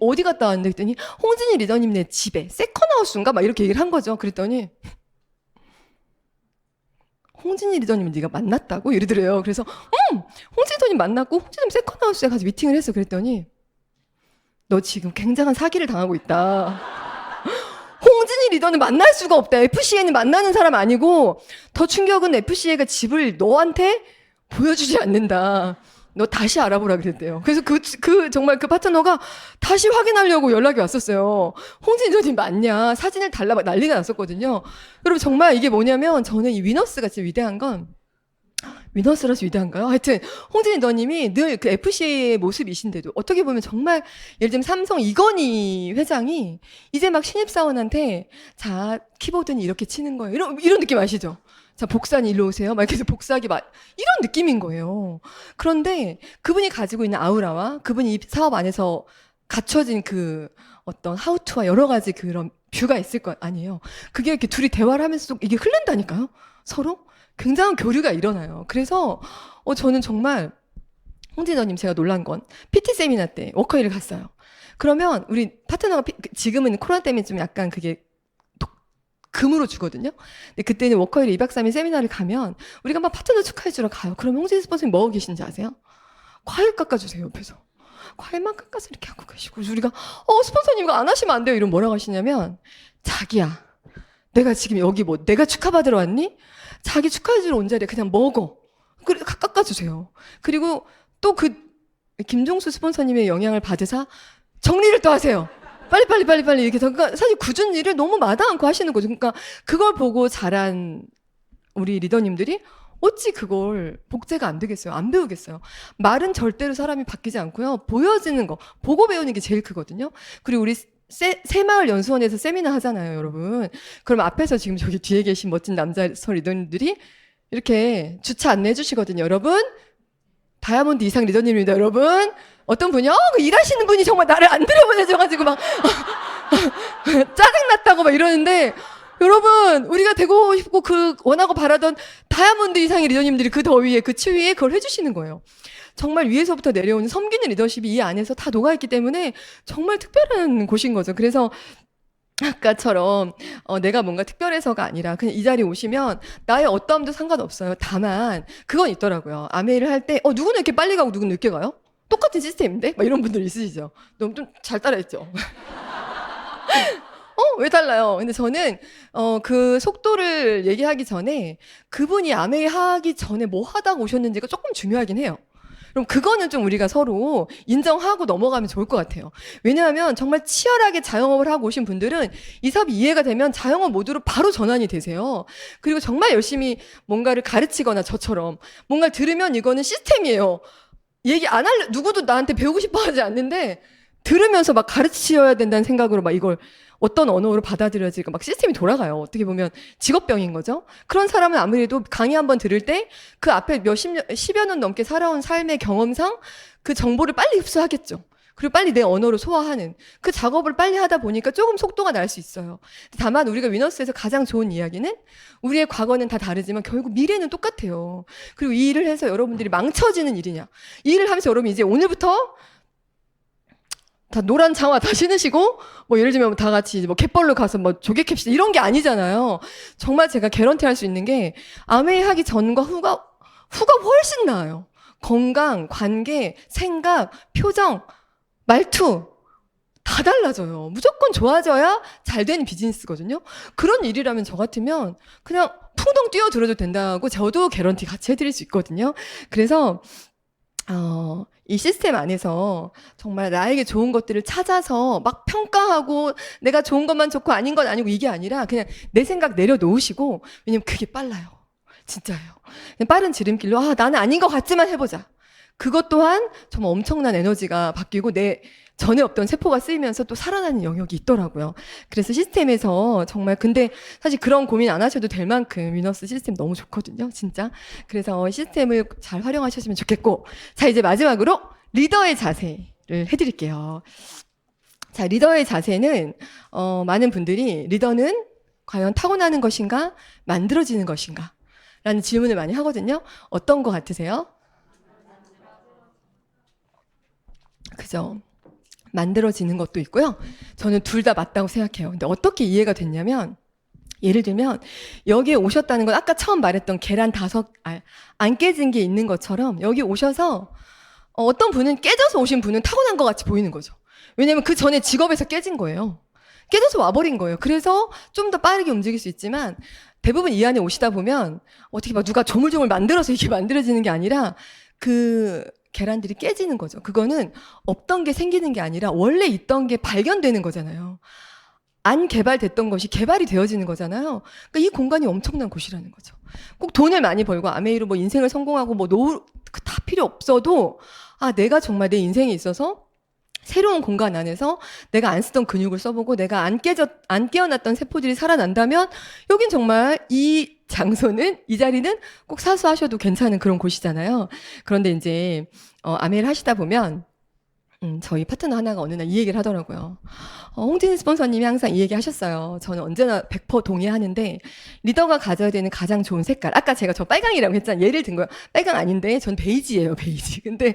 어디 갔다 왔는데 그랬더니 홍진희 리더님네 집에 세컨하우스인가 막 이렇게 얘기를 한 거죠. 그랬더니 홍진희 리더님을 네가 만났다고 이러더래요. 그래서 홍진희 리더님 만났고 홍진희 리더님 세컨하우스에 가서 미팅을 했어. 그랬더니 너 지금 굉장한 사기를 당하고 있다. 홍진희 리더는 만날 수가 없다. FCA는 만나는 사람 아니고 더 충격은 FCA가 집을 너한테 보여주지 않는다. 너 다시 알아보라 그랬대요. 그래서 정말 그 파트너가 다시 확인하려고 연락이 왔었어요. 홍진희 리더님 맞냐? 사진을 달라 막 난리가 났었거든요. 여러분 정말 이게 뭐냐면 저는 이 위너스가 진짜 위대한 건 위너스라서 위대한가요? 하여튼 홍진희 리더님이 늘 그 FCA의 모습이신데도 어떻게 보면 정말 예를 들면 삼성 이건희 회장이 이제 막 신입사원한테 자 키보드는 이렇게 치는 거예요. 이런 느낌 아시죠? 자, 복사는 일로 오세요. 막 이렇게 해서 복사하기 이런 느낌인 거예요. 그런데 그분이 가지고 있는 아우라와 그분이 이 사업 안에서 갖춰진 그 어떤 하우투와 여러 가지 그런 뷰가 있을 거 아니에요. 그게 이렇게 둘이 대화를 하면서 이게 흐른다니까요. 서로 굉장한 교류가 일어나요. 그래서 저는 정말 홍진호님 제가 놀란 건 PT 세미나 때 워커힐을 갔어요. 그러면 우리 파트너가 지금은 코로나 때문에 좀 약간 그게 금으로 주거든요. 근데 그때는 워커힐 2박 3일 세미나를 가면 우리가 막 파트너 축하해주러 가요. 그럼 홍진호 스폰서님 뭐 하고 계신지 아세요? 과일 깎아주세요, 옆에서. 과일만 깎아서 이렇게 하고 계시고. 그래서 우리가 스폰서님 이거 안 하시면 안 돼요. 이러면 뭐라고 하시냐면, 자기야, 내가 지금 여기 뭐 내가 축하받으러 왔니? 자기 축하해주러 온 자리에 그냥 먹어. 그래, 깎아주세요. 그리고 또 그 김종수 스폰서님의 영향을 받으사 정리를 또 하세요. 빨리 이렇게 해서. 그러니까 사실 굳은 일을 너무 마다 않고 하시는 거죠. 그러니까 그걸 보고 자란 우리 리더님들이 어찌 그걸 복제가 안 되겠어요? 안 배우겠어요? 말은 절대로 사람이 바뀌지 않고요. 보여지는 거, 보고 배우는 게 제일 크거든요. 그리고 우리 새마을 연수원에서 세미나 하잖아요, 여러분. 그럼 앞에서 지금 저기 뒤에 계신 멋진 남자 리더님들이 이렇게 주차 안내해 주시거든요. 여러분, 다이아몬드 이상 리더님입니다, 여러분. 어떤 분이요? 그 일하시는 분이 정말 나를 안 들여보내줘가지고 막 짜증났다고 막 이러는데, 여러분, 우리가 되고 싶고 원하고 바라던 다이아몬드 이상의 리더님들이 그 더위에, 그 추위에 그걸 해주시는 거예요. 정말 위에서부터 내려오는 섬기는 리더십이 이 안에서 다 녹아있기 때문에 정말 특별한 곳인 거죠. 그래서 아까처럼 내가 뭔가 특별해서가 아니라 그냥 이 자리에 오시면 나의 어떠함도 상관없어요. 다만 그건 있더라고요. 아메이를 할 때 누구는 이렇게 빨리 가고 누구는 늦게 가요? 똑같은 시스템인데? 막 이런 분들 있으시죠? 너무 좀 잘 따라했죠? 왜 달라요? 근데 저는 그 속도를 얘기하기 전에 그분이 아메이 하기 전에 뭐 하다가 오셨는지가 조금 중요하긴 해요. 그럼 그거는 좀 우리가 서로 인정하고 넘어가면 좋을 것 같아요. 왜냐하면 정말 치열하게 자영업을 하고 오신 분들은 이 사업이 이해가 되면 자영업 모드로 바로 전환이 되세요. 그리고 정말 열심히 뭔가를 가르치거나 저처럼 뭔가를 들으면 이거는 시스템이에요. 얘기 안 할래, 누구도 나한테 배우고 싶어 하지 않는데 들으면서 막 가르치셔야 된다는 생각으로 막 이걸 어떤 언어로 받아들여지고 막 시스템이 돌아가요. 어떻게 보면 직업병인 거죠. 그런 사람은 아무래도 강의 한번 들을 때 그 앞에 십여 년 넘게 살아온 삶의 경험상 그 정보를 빨리 흡수하겠죠. 그리고 빨리 내 언어로 소화하는 그 작업을 빨리 하다 보니까 조금 속도가 날 수 있어요. 다만 우리가 위너스에서 가장 좋은 이야기는 우리의 과거는 다 다르지만 결국 미래는 똑같아요. 그리고 이 일을 해서 여러분들이 망쳐지는 일이냐. 이 일을 하면서 여러분 이제 오늘부터 다 노란 장화 다 신으시고 뭐 예를 들면 다 같이 뭐 갯벌로 가서 뭐 조개 캡시다 이런 게 아니잖아요. 정말 제가 개런티할 수 있는 게 아메이 하기 전과 후가 훨씬 나아요. 건강, 관계, 생각, 표정, 말투 다 달라져요. 무조건 좋아져야 잘 되는 비즈니스거든요. 그런 일이라면 저 같으면 그냥 풍덩 뛰어들어도 된다고 저도 개런티 같이 해드릴 수 있거든요. 그래서 이 시스템 안에서 정말 나에게 좋은 것들을 찾아서 막 평가하고 내가 좋은 것만 좋고 아닌 건 아니고 이게 아니라 그냥 내 생각 내려놓으시고, 왜냐면 그게 빨라요. 진짜예요. 그냥 빠른 지름길로 나는 아닌 것 같지만 해보자. 그것 또한 정말 엄청난 에너지가 바뀌고 내 전에 없던 세포가 쓰이면서 또 살아나는 영역이 있더라고요. 그래서 시스템에서 정말 근데 사실 그런 고민 안 하셔도 될 만큼 위너스 시스템 너무 좋거든요. 진짜. 그래서 시스템을 잘 활용하셨으면 좋겠고, 자 이제 마지막으로 리더의 자세를 해드릴게요. 자, 리더의 자세는 많은 분들이 리더는 과연 타고나는 것인가 만들어지는 것인가 라는 질문을 많이 하거든요. 어떤 거 같으세요? 그죠? 만들어지는 것도 있고요. 저는 둘 다 맞다고 생각해요. 근데 어떻게 이해가 됐냐면, 예를 들면 여기에 오셨다는 건 아까 처음 말했던 계란 안 깨진 게 있는 것처럼 여기 오셔서 어떤 분은 깨져서 오신 분은 타고난 것 같이 보이는 거죠. 왜냐면 그 전에 직업에서 깨진 거예요. 깨져서 와버린 거예요. 그래서 좀 더 빠르게 움직일 수 있지만 대부분 이 안에 오시다 보면 어떻게 막 누가 조물조물 만들어서 이게 만들어지는 게 아니라 그 계란들이 깨지는 거죠. 그거는 없던 게 생기는 게 아니라 원래 있던 게 발견되는 거잖아요. 안 개발됐던 것이 개발이 되어지는 거잖아요. 그러니까 이 공간이 엄청난 곳이라는 거죠. 꼭 돈을 많이 벌고 아메이로 뭐 인생을 성공하고 뭐 다 필요 없어도 내가 정말 내 인생에 있어서 새로운 공간 안에서 내가 안 쓰던 근육을 써보고 내가 안 깨어났던 세포들이 살아난다면 여긴 정말 이 장소는, 이 자리는 꼭 사수하셔도 괜찮은 그런 곳이잖아요. 그런데 이제 아메이를 하시다 보면 저희 파트너 하나가 어느 날 이 얘기를 하더라고요. 홍진희 스폰서님이 항상 이 얘기 하셨어요. 저는 언제나 100% 동의하는데 리더가 가져야 되는 가장 좋은 색깔. 아까 제가 저 빨강이라고 했잖아요. 예를 든 거예요. 빨강 아닌데 전 베이지예요, 베이지. 근데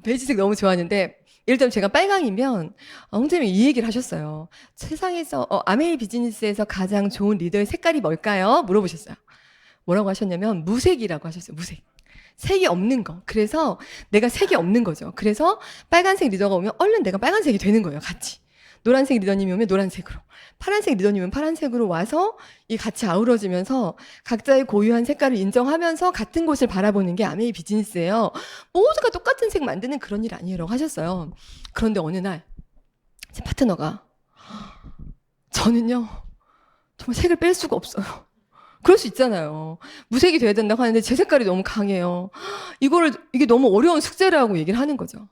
베이지색 너무 좋아하는데 예를 들면 제가 빨강이면 홍진님이 이 얘기를 하셨어요. 세상에서 아메이 비즈니스에서 가장 좋은 리더의 색깔이 뭘까요? 물어보셨어요. 뭐라고 하셨냐면 무색이라고 하셨어요. 무색. 색이 없는 거. 그래서 내가 색이 없는 거죠. 그래서 빨간색 리더가 오면 얼른 내가 빨간색이 되는 거예요. 같이. 노란색 리더님이 오면 노란색으로. 파란색 리더님은 파란색으로 와서 이 같이 아우러지면서 각자의 고유한 색깔을 인정하면서 같은 곳을 바라보는 게 아메이 비즈니스예요. 모두가 똑같은 색 만드는 그런 일 아니에요. 하셨어요. 그런데 어느 날 제 파트너가 저는요 정말 색을 뺄 수가 없어요. 그럴 수 있잖아요. 무색이 돼야 된다고 하는데 제 색깔이 너무 강해요. 이게 너무 어려운 숙제라고 얘기를 하는 거죠.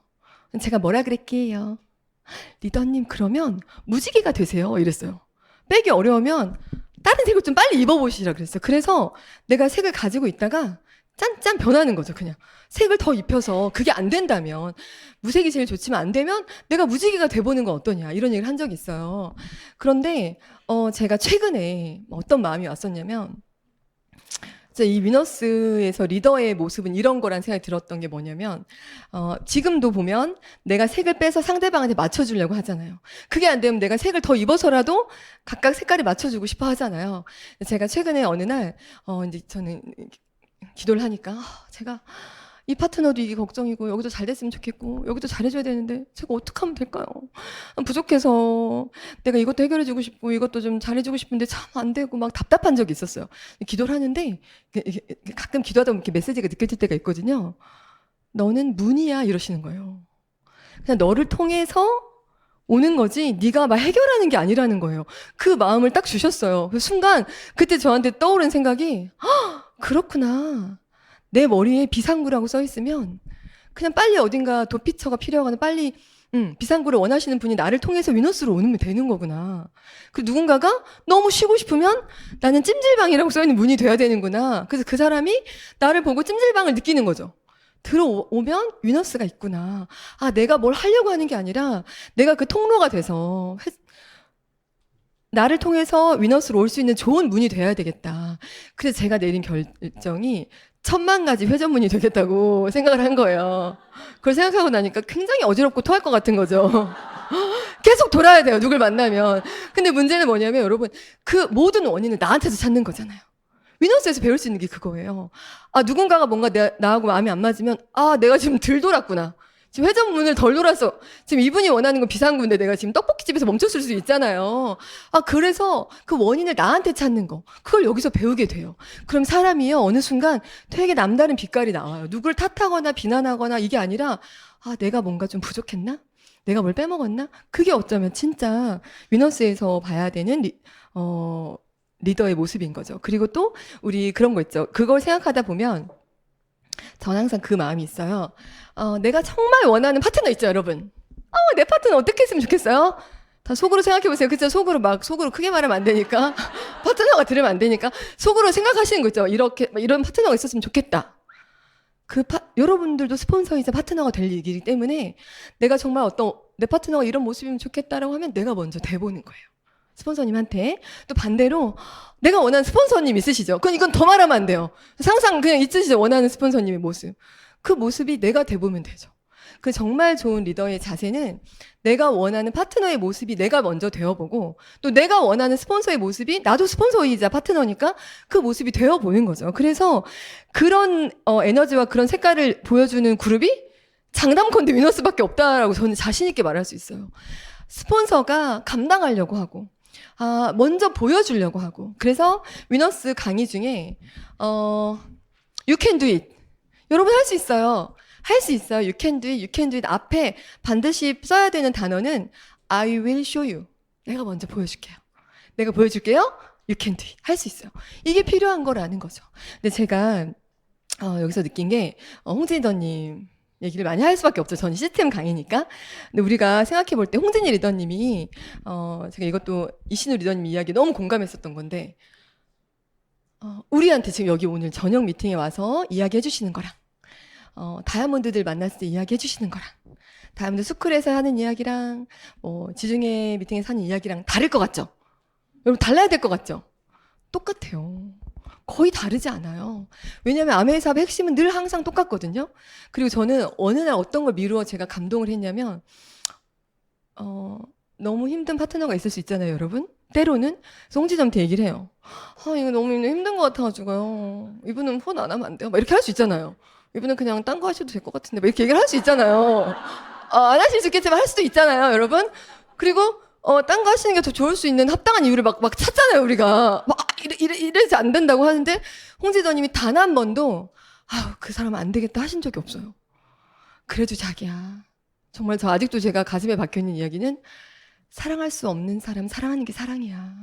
제가 뭐라 그랬게요? 리더님, 그러면 무지개가 되세요. 이랬어요. 빼기 어려우면 다른 색을 좀 빨리 입어보시라 그랬어요. 그래서 내가 색을 가지고 있다가 짠짠 변하는 거죠, 그냥. 색을 더 입혀서 그게 안 된다면, 무색이 제일 좋지만 안 되면 내가 무지개가 돼보는 건 어떠냐, 이런 얘기를 한 적이 있어요. 그런데, 제가 최근에 어떤 마음이 왔었냐면, 이 위너스에서 리더의 모습은 이런 거란 생각이 들었던 게 뭐냐면, 지금도 보면 내가 색을 빼서 상대방한테 맞춰주려고 하잖아요. 그게 안 되면 내가 색을 더 입어서라도 각각 색깔이 맞춰주고 싶어 하잖아요. 제가 최근에 어느 날, 이제 저는 기도를 하니까, 제가 이 파트너도 이게 걱정이고, 여기도 잘 됐으면 좋겠고, 여기도 잘해줘야 되는데, 제가 어떻게 하면 될까요? 부족해서 내가 이것도 해결해주고 싶고, 이것도 좀 잘해주고 싶은데 참 안 되고, 막 답답한 적이 있었어요. 기도를 하는데, 가끔 기도하다 보면 이렇게 메시지가 느껴질 때가 있거든요. 너는 문이야, 이러시는 거예요. 그냥 너를 통해서 오는 거지, 네가 막 해결하는 게 아니라는 거예요. 그 마음을 딱 주셨어요. 그 순간, 그때 저한테 떠오른 생각이, 그렇구나. 내 머리에 비상구라고 써 있으면 그냥 빨리 어딘가 도피처가 필요하거나 빨리 비상구를 원하시는 분이 나를 통해서 위너스로 오면 되는 거구나. 그 누군가가 너무 쉬고 싶으면 나는 찜질방이라고 써 있는 문이 돼야 되는구나. 그래서 그 사람이 나를 보고 찜질방을 느끼는 거죠. 들어오면 위너스가 있구나. 아, 내가 뭘 하려고 하는 게 아니라 내가 그 통로가 돼서 나를 통해서 위너스로 올 수 있는 좋은 문이 돼야 되겠다. 그래서 제가 내린 결정이 1000만 가지 회전문이 되겠다고 생각을 한 거예요. 그걸 생각하고 나니까 굉장히 어지럽고 토할 것 같은 거죠. 계속 돌아야 돼요, 누굴 만나면. 근데 문제는 뭐냐면 여러분, 그 모든 원인을 나한테서 찾는 거잖아요. 위너스에서 배울 수 있는 게 그거예요. 아, 누군가가 뭔가 나하고 마음이 안 맞으면, 아, 내가 지금 덜 돌았구나. 지금 회전문을 덜 돌아서 지금 이분이 원하는 건 비상구인데 내가 지금 떡볶이집에서 멈췄을 수 있잖아요. 아, 그래서 그 원인을 나한테 찾는 거, 그걸 여기서 배우게 돼요. 그럼 사람이요, 어느 순간 되게 남다른 빛깔이 나와요. 누굴 탓하거나 비난하거나 이게 아니라, 아, 내가 뭔가 좀 부족했나? 내가 뭘 빼먹었나? 그게 어쩌면 진짜 위너스에서 봐야 되는 리더의 모습인 거죠. 그리고 또 우리 그런 거 있죠. 그걸 생각하다 보면 전 항상 그 마음이 있어요. 내가 정말 원하는 파트너 있죠, 여러분. 내 파트너 어떻게 했으면 좋겠어요? 다 속으로 생각해보세요. 그죠? 속으로 크게 말하면 안 되니까. 파트너가 들으면 안 되니까. 속으로 생각하시는 거 있죠. 이런 파트너가 있었으면 좋겠다. 여러분들도 스폰서이자 파트너가 될 일이기 때문에 내가 정말 내 파트너가 이런 모습이면 좋겠다라고 하면 내가 먼저 돼보는 거예요. 스폰서님한테. 또 반대로 내가 원하는 스폰서님 있으시죠? 이건 더 말하면 안 돼요. 상상 그냥 있으시죠? 원하는 스폰서님의 모습. 그 모습이 내가 돼보면 되죠. 그 정말 좋은 리더의 자세는 내가 원하는 파트너의 모습이 내가 먼저 되어보고 또 내가 원하는 스폰서의 모습이 나도 스폰서이자 파트너니까 그 모습이 되어보는 거죠. 그래서 그런 에너지와 그런 색깔을 보여주는 그룹이 장담컨대 위너스밖에 없다라고 저는 자신 있게 말할 수 있어요. 스폰서가 감당하려고 하고 먼저 보여주려고 하고. 그래서 위너스 강의 중에 You can do it. 여러분 할 수 있어요. 할 수 있어요. You can do it. You can do it. 앞에 반드시 써야 되는 단어는 I will show you. 내가 먼저 보여줄게요. 내가 보여줄게요. You can do it. 할 수 있어요. 이게 필요한 거라는 거죠. 근데 제가 여기서 느낀 게 홍진희더님 얘기를 많이 할 수밖에 없죠. 저는 시스템 강의니까. 근데 우리가 생각해 볼 때 홍진희 리더님이 제가 이것도 이신우 리더님 이야기 너무 공감했었던 건데 우리한테 지금 여기 오늘 저녁 미팅에 와서 이야기해 주시는 거랑 다이아몬드들 만났을 때 이야기해 주시는 거랑 다이아몬드 스쿨에서 하는 이야기랑 지중해 미팅에서 하는 이야기랑 다를 것 같죠? 여러분 달라야 될 것 같죠? 똑같아요. 거의 다르지 않아요. 왜냐하면 아메이 사업의 핵심은 늘 항상 똑같거든요. 그리고 저는 어느 날 어떤 걸 미루어 제가 감동을 했냐면 너무 힘든 파트너가 있을 수 있잖아요, 여러분. 때로는 그래서 홍지점한테 얘기를 해요. 이거 너무 힘든 것 같아가지고요. 이분은 폰 안 하면 안 돼요. 막 이렇게 할 수 있잖아요. 이분은 그냥 딴 거 하셔도 될 것 같은데 막 이렇게 얘기를 할 수 있잖아요. 안 하실 수 있겠지만 할 수도 있잖아요, 여러분. 그리고 딴 거 하시는 게 더 좋을 수 있는 합당한 이유를 막 찾잖아요, 우리가. 막 이래서 안 된다고 하는데 홍지더님이 단 한 번도 그 사람 안 되겠다 하신 적이 없어요. 그래도 자기야. 정말 저 아직도 제가 가슴에 박혀있는 이야기는 사랑할 수 없는 사람 사랑하는 게 사랑이야.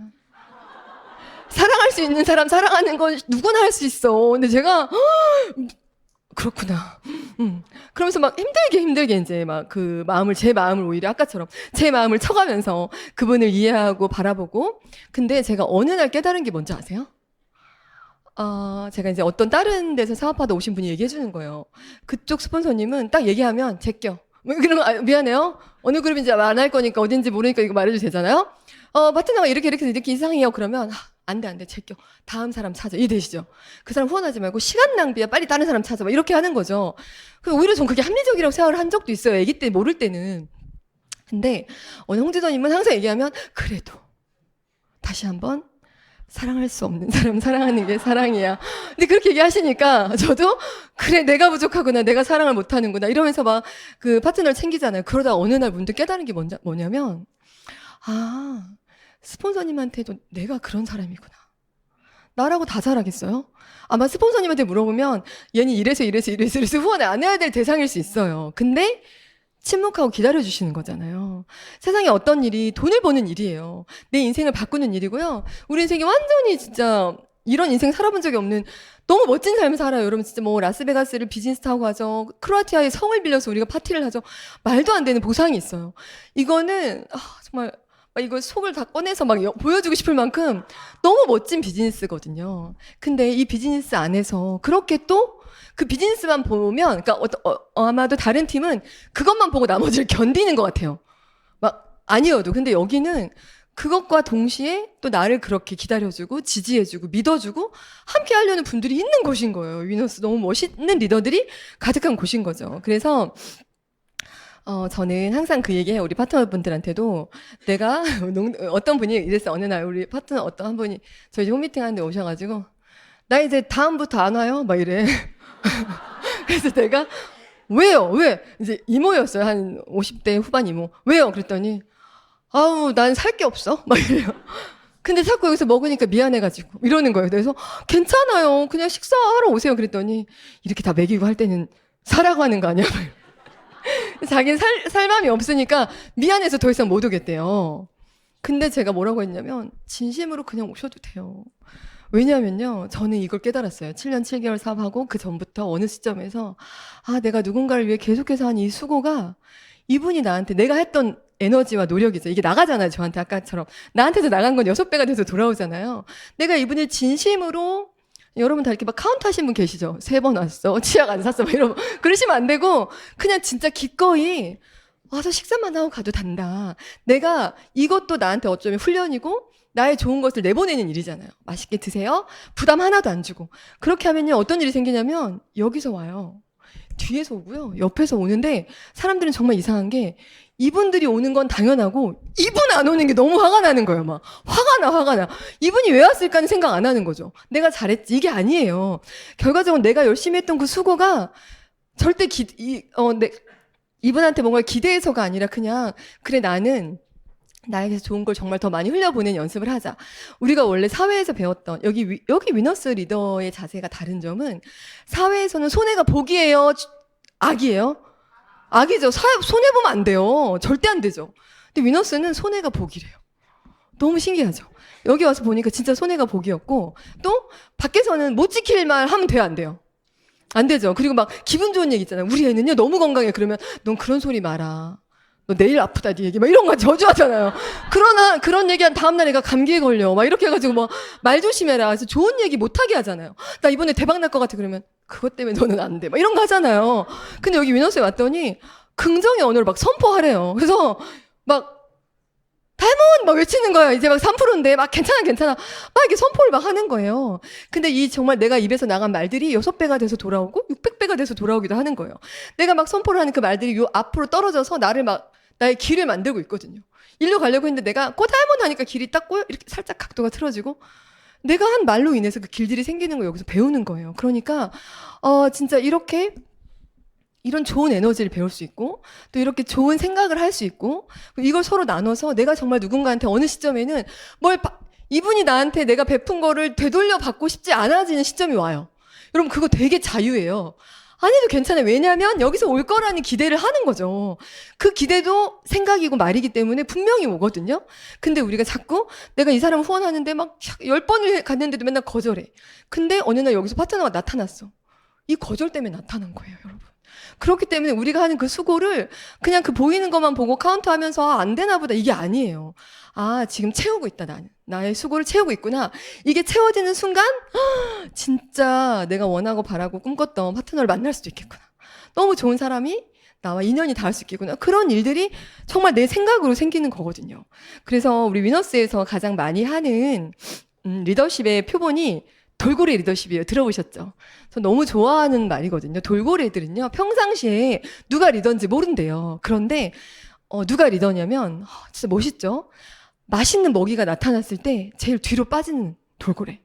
사랑할 수 있는 사람 사랑하는 건 누구나 할 수 있어. 근데 제가 그렇구나. 그러면서 막 힘들게 이제 막 그 마음을 제 마음을 오히려 아까처럼 제 마음을 쳐가면서 그분을 이해하고 바라보고. 근데 제가 어느 날 깨달은 게 뭔지 아세요? 제가 이제 어떤 다른 데서 사업하다 오신 분이 얘기해 주는 거예요. 그쪽 스폰서님은 딱 얘기하면 제껴. 뭐 그런 거 미안해요. 어느 그룹인지 안 할 거니까 어딘지 모르니까 이거 말해도 되잖아요. 파트너가 이렇게 이상해요. 그러면 안 돼. 제껴. 다음 사람 찾아. 이해되시죠? 그 사람 후원하지 말고 시간 낭비야. 빨리 다른 사람 찾아. 막 이렇게 하는 거죠. 오히려 전 그게 합리적이라고 생각을 한 적도 있어요. 아기 때 모를 때는. 근데 홍지더님은 항상 얘기하면 그래도 다시 한번 사랑할 수 없는 사람 사랑하는 게 사랑이야. 근데 그렇게 얘기하시니까 저도 그래 내가 부족하구나. 내가 사랑을 못하는구나. 이러면서 막 그 파트너를 챙기잖아요. 그러다 어느 날 문득 깨달은 게 뭐냐면 스폰서님한테도 내가 그런 사람이구나. 나라고 다 잘하겠어요? 아마 스폰서님한테 물어보면 얘는 이래서 후원을 안 해야 될 대상일 수 있어요. 근데 침묵하고 기다려주시는 거잖아요. 세상에 어떤 일이 돈을 버는 일이에요. 내 인생을 바꾸는 일이고요. 우리 인생이 완전히 진짜 이런 인생 살아본 적이 없는 너무 멋진 삶을 살아요. 여러분 진짜 뭐 라스베가스를 비즈니스 타고 가죠. 크로아티아의 성을 빌려서 우리가 파티를 하죠. 말도 안 되는 보상이 있어요. 이거는 정말 이거 속을 다 꺼내서 막 보여주고 싶을 만큼 너무 멋진 비즈니스거든요. 근데 이 비즈니스 안에서 그렇게 또 그 비즈니스만 보면, 그러니까 아마도 다른 팀은 그것만 보고 나머지를 견디는 것 같아요. 막 아니어도. 근데 여기는 그것과 동시에 또 나를 그렇게 기다려주고 지지해주고 믿어주고 함께 하려는 분들이 있는 곳인 거예요. 위너스 너무 멋있는 리더들이 가득한 곳인 거죠. 그래서 저는 항상 그 얘기해요. 우리 파트너분들한테도 내가 어떤 분이 이랬어요. 어느 날 우리 파트너 어떤 한 분이 저희 홈미팅 하는데 오셔가지고 나 이제 다음부터 안 와요? 막 이래. 그래서 내가 왜요? 왜? 이제 이모였어요. 한 50대 후반 이모. 왜요? 그랬더니 난 살 게 없어. 막 이래요. 근데 자꾸 여기서 먹으니까 미안해가지고 이러는 거예요. 그래서 괜찮아요. 그냥 식사하러 오세요. 그랬더니 이렇게 다 먹이고 할 때는 사라고 하는 거 아니야? 자기는 살 마음이 없으니까 미안해서 더 이상 못 오겠대요. 근데 제가 뭐라고 했냐면 진심으로 그냥 오셔도 돼요. 왜냐면요, 저는 이걸 깨달았어요. 7년 7개월 사업하고 그 전부터 어느 시점에서 내가 누군가를 위해 계속해서 한 이 수고가 이분이 나한테 내가 했던 에너지와 노력이죠. 이게 나가잖아요. 저한테 아까처럼. 나한테도 나간 건 6배가 돼서 돌아오잖아요. 내가 이분을 진심으로 여러분 다 이렇게 막 카운트 하신 분 계시죠? 3번 왔어. 치약 안 샀어. 막 이러면 그러시면 안 되고 그냥 진짜 기꺼이 와서 식사만 하고 가도 된다. 내가 이것도 나한테 어쩌면 훈련이고 나의 좋은 것을 내보내는 일이잖아요. 맛있게 드세요. 부담 하나도 안 주고. 그렇게 하면요. 어떤 일이 생기냐면 여기서 와요. 뒤에서 오고요. 옆에서 오는데 사람들은 정말 이상한 게 이분들이 오는 건 당연하고 이분 안 오는 게 너무 화가 나는 거예요. 막 화가 나. 이분이 왜 왔을까는 생각 안 하는 거죠. 내가 잘했지. 이게 아니에요. 결과적으로 내가 열심히 했던 그 수고가 절대 이분한테 뭔가 기대해서가 아니라 그냥 그래 나는 나에게서 좋은 걸 정말 더 많이 흘려보내는 연습을 하자. 우리가 원래 사회에서 배웠던 여기 위너스 리더의 자세가 다른 점은 사회에서는 손해가 복이에요? 악이에요? 악이죠. 손해보면 안 돼요. 절대 안 되죠. 근데 위너스는 손해가 복이래요. 너무 신기하죠. 여기 와서 보니까 진짜 손해가 복이었고 또 밖에서는 못 지킬 말 하면 돼요? 안 돼요? 안 되죠. 그리고 막 기분 좋은 얘기 있잖아요. 우리 애는요 너무 건강해. 그러면 넌 그런 소리 마라. 너 내일 아프다 네 얘기 막 이런 거 저주하잖아요. 그러나 그런 얘기한 다음날 애가 감기에 걸려 막 이렇게 해가지고 막 말 조심해라. 그래서 좋은 얘기 못하게 하잖아요. 나 이번에 대박 날 것 같아. 그러면 그것 때문에 너는 안 돼 막 이런 거 하잖아요. 근데 여기 위너스에 왔더니 긍정의 언어를 막 선포하래요. 그래서 막 다이몬드 막 외치는 거예요. 이제 막 3%인데 막 괜찮아 괜찮아 막 이렇게 선포를 막 하는 거예요. 근데 이 정말 내가 입에서 나간 말들이 6배가 돼서 돌아오고 600배가 돼서 돌아오기도 하는 거예요. 내가 막 선포를 하는 그 말들이 요 앞으로 떨어져서 나를 막 나의 길을 만들고 있거든요. 일로 가려고 했는데 내가 다이몬드 하니까 길이 딱 꼬여 이렇게 살짝 각도가 틀어지고 내가 한 말로 인해서 그 길들이 생기는 거 여기서 배우는 거예요. 그러니까 진짜 이렇게 이런 좋은 에너지를 배울 수 있고 또 이렇게 좋은 생각을 할 수 있고 이걸 서로 나눠서 내가 정말 누군가한테 어느 시점에는 이분이 나한테 내가 베푼 거를 되돌려 받고 싶지 않아지는 시점이 와요. 여러분 그거 되게 자유예요. 안 해도 괜찮아요. 왜냐하면 여기서 올 거라는 기대를 하는 거죠. 그 기대도 생각이고 말이기 때문에 분명히 오거든요. 근데 우리가 자꾸 내가 이 사람을 후원하는데 막 10번을 갔는데도 맨날 거절해. 근데 어느 날 여기서 파트너가 나타났어. 이 거절 때문에 나타난 거예요, 여러분. 그렇기 때문에 우리가 하는 그 수고를 그냥 그 보이는 것만 보고 카운트하면서 안 되나 보다 이게 아니에요. 지금 채우고 있다 나는. 나의 수고를 채우고 있구나. 이게 채워지는 순간 진짜 내가 원하고 바라고 꿈꿨던 파트너를 만날 수도 있겠구나. 너무 좋은 사람이 나와 인연이 닿을 수 있겠구나. 그런 일들이 정말 내 생각으로 생기는 거거든요. 그래서 우리 위너스에서 가장 많이 하는 리더십의 표본이 돌고래 리더십이에요. 들어보셨죠? 저 너무 좋아하는 말이거든요. 돌고래들은요, 평상시에 누가 리더인지 모른대요. 그런데, 누가 리더냐면, 진짜 멋있죠? 맛있는 먹이가 나타났을 때 제일 뒤로 빠지는 돌고래.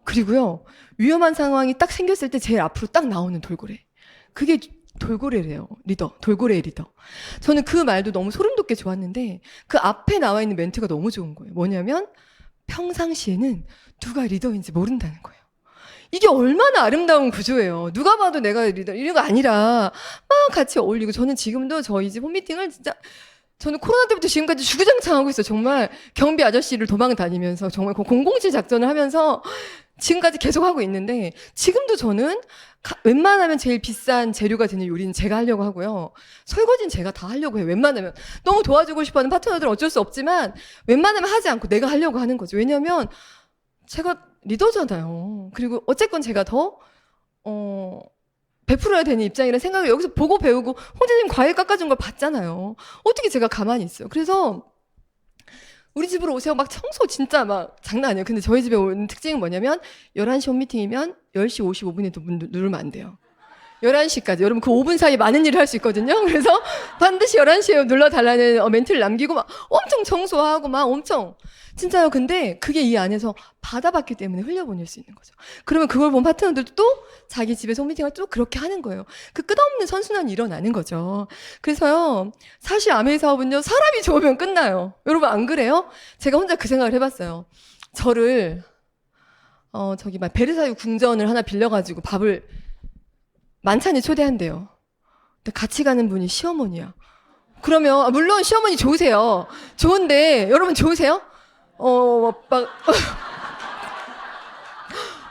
그리고요, 위험한 상황이 딱 생겼을 때 제일 앞으로 딱 나오는 돌고래. 그게 돌고래래요. 리더. 돌고래의 리더. 저는 그 말도 너무 소름 돋게 좋았는데, 그 앞에 나와 있는 멘트가 너무 좋은 거예요. 뭐냐면, 평상시에는 누가 리더인지 모른다는 거예요. 이게 얼마나 아름다운 구조예요. 누가 봐도 내가 리더 이런 거 아니라 막 같이 어울리고 저는 지금도 저희 집 홈미팅을 진짜 저는 코로나 때부터 지금까지 주구장창 하고 있어요. 정말 경비 아저씨를 도망 다니면서 정말 007 작전을 하면서 지금까지 계속 하고 있는데 지금도 저는 웬만하면 제일 비싼 재료가 되는 요리는 제가 하려고 하고요. 설거지는 제가 다 하려고 해요. 웬만하면. 너무 도와주고 싶어하는 파트너들은 어쩔 수 없지만 웬만하면 하지 않고 내가 하려고 하는 거죠. 왜냐면 제가 리더잖아요. 그리고 어쨌건 제가 더 베풀어야 되는 입장이라는 생각을 여기서 보고 배우고 홍재님 과일 깎아준 걸 봤잖아요. 어떻게 제가 가만히 있어요. 그래서 우리 집으로 오세요. 막 청소 진짜 막 장난 아니에요. 근데 저희 집에 오는 특징은 뭐냐면 11시 홈미팅이면 10시 55분에 문 누르면 안 돼요. 11시까지. 여러분 그 5분 사이에 많은 일을 할 수 있거든요. 그래서 반드시 11시에 눌러달라는 멘트를 남기고 막 엄청 청소하고 막 엄청 진짜요. 근데 그게 이 안에서 받아봤기 때문에 흘려보낼 수 있는 거죠. 그러면 그걸 본 파트너들도 또 자기 집에서 홈미팅을 또 그렇게 하는 거예요. 그 끝없는 선순환이 일어나는 거죠. 그래서요. 사실 아메이 사업은요. 사람이 좋으면 끝나요. 여러분 안 그래요? 제가 혼자 그 생각을 해봤어요. 저를 저기 막 베르사유 궁전을 하나 빌려가지고 밥을 만찬에 초대한대요. 근데 같이 가는 분이 시어머니야. 그러면 물론 시어머니 좋으세요. 좋은데 여러분 좋으세요? 막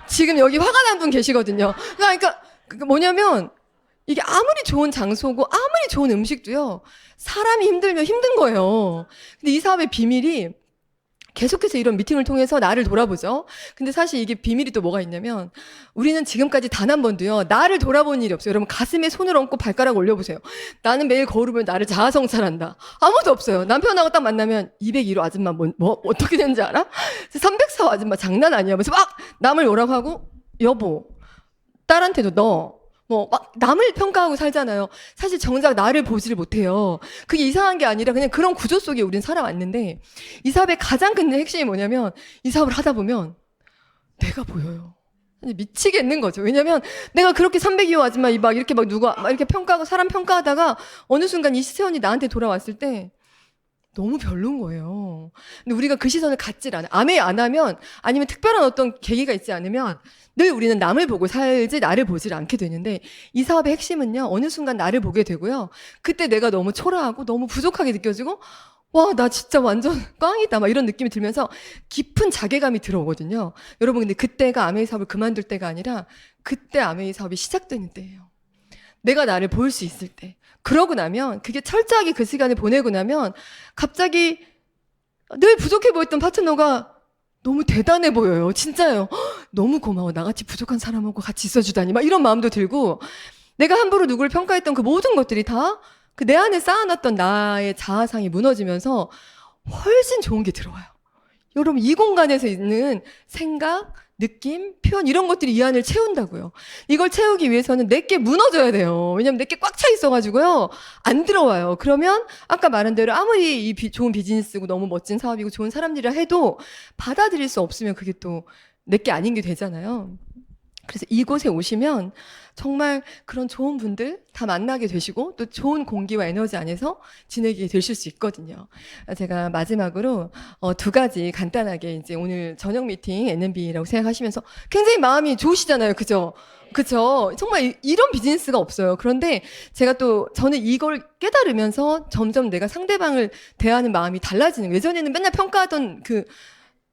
지금 여기 화가 난 분 계시거든요. 그러니까 뭐냐면 이게 아무리 좋은 장소고 아무리 좋은 음식도요. 사람이 힘들면 힘든 거예요. 근데 이 사업의 비밀이 계속해서 이런 미팅을 통해서 나를 돌아보죠. 근데 사실 이게 비밀이 또 뭐가 있냐면 우리는 지금까지 단 한 번도요. 나를 돌아본 일이 없어요. 여러분 가슴에 손을 얹고 발가락 올려보세요. 나는 매일 거울을 보면 나를 자아성찰한다. 아무도 없어요. 남편하고 딱 만나면 202호 아줌마 뭐 어떻게 되는지 알아? 304호 아줌마 장난 아니야. 그래서 막 남을 뭐라고 하고 여보 딸한테도 너 막 남을 평가하고 살잖아요. 사실 정작 나를 보지를 못해요. 그게 이상한 게 아니라 그냥 그런 구조 속에 우린 살아왔는데 이 사업의 가장 큰 핵심이 뭐냐면 이 사업을 하다 보면 내가 보여요. 미치겠는 거죠. 왜냐면 내가 그렇게 302호 아줌마 막 이렇게 막 누가 막 이렇게 평가하고 사람 평가하다가 어느 순간 이 시선이 나한테 돌아왔을 때 너무 별로인 거예요. 근데 우리가 그 시선을 갖질 않아. 아메이 안 하면 아니면 특별한 어떤 계기가 있지 않으면 늘 우리는 남을 보고 살지 나를 보질 않게 되는데 이 사업의 핵심은요. 어느 순간 나를 보게 되고요. 그때 내가 너무 초라하고 너무 부족하게 느껴지고 와, 나 진짜 완전 꽝이다 막 이런 느낌이 들면서 깊은 자괴감이 들어오거든요. 여러분 근데 그때가 아메이 사업을 그만둘 때가 아니라 그때 아메이 사업이 시작되는 때예요. 내가 나를 볼 수 있을 때. 그러고 나면 그게 철저하게 그 시간을 보내고 나면 갑자기 늘 부족해 보였던 파트너가 너무 대단해 보여요. 진짜요. 너무 고마워. 나같이 부족한 사람하고 같이 있어주다니 막 이런 마음도 들고 내가 함부로 누구를 평가했던 그 모든 것들이 다 그 내 안에 쌓아놨던 나의 자아상이 무너지면서 훨씬 좋은 게 들어와요. 여러분, 이 공간에서 있는 생각, 느낌, 표현 이런 것들이 이 안을 채운다고요. 이걸 채우기 위해서는 내게 무너져야 돼요. 왜냐면 내게 꽉 차 있어가지고요. 안 들어와요. 그러면 아까 말한 대로 아무리 좋은 비즈니스고 너무 멋진 사업이고 좋은 사람들이라 해도 받아들일 수 없으면 그게 또 내게 아닌 게 되잖아요. 그래서 이곳에 오시면 정말 그런 좋은 분들 다 만나게 되시고 또 좋은 공기와 에너지 안에서 지내게 되실 수 있거든요. 제가 마지막으로 두 가지 간단하게 이제 오늘 저녁 미팅 NMB라고 생각하시면서 굉장히 마음이 좋으시잖아요. 그죠? 그쵸? 정말 이런 비즈니스가 없어요. 그런데 제가 또 저는 이걸 깨달으면서 점점 내가 상대방을 대하는 마음이 달라지는 거예요. 예전에는 맨날 평가하던 그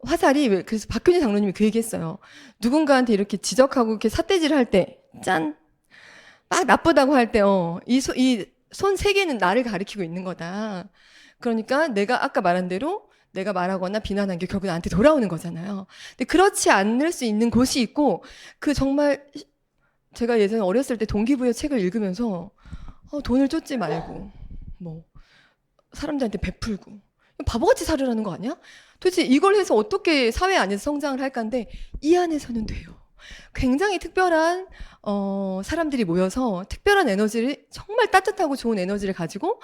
화살이, 그래서 박효진 장로님이 그 얘기했어요. 누군가한테 이렇게 지적하고 이렇게 삿대질 할 때, 짠! 막 나쁘다고 할 때, 이 손 세 개는 나를 가리키고 있는 거다. 그러니까 내가 아까 말한 대로 내가 말하거나 비난한 게 결국 나한테 돌아오는 거잖아요. 근데 그렇지 않을 수 있는 곳이 있고, 그 정말, 제가 예전에 어렸을 때 동기부여 책을 읽으면서, 돈을 쫓지 말고, 뭐, 사람들한테 베풀고, 바보같이 살으라는 거 아니야? 도대체 이걸 해서 어떻게 사회 안에서 성장을 할 건데 이 안에서는 돼요. 굉장히 특별한 사람들이 모여서 특별한 에너지를, 정말 따뜻하고 좋은 에너지를 가지고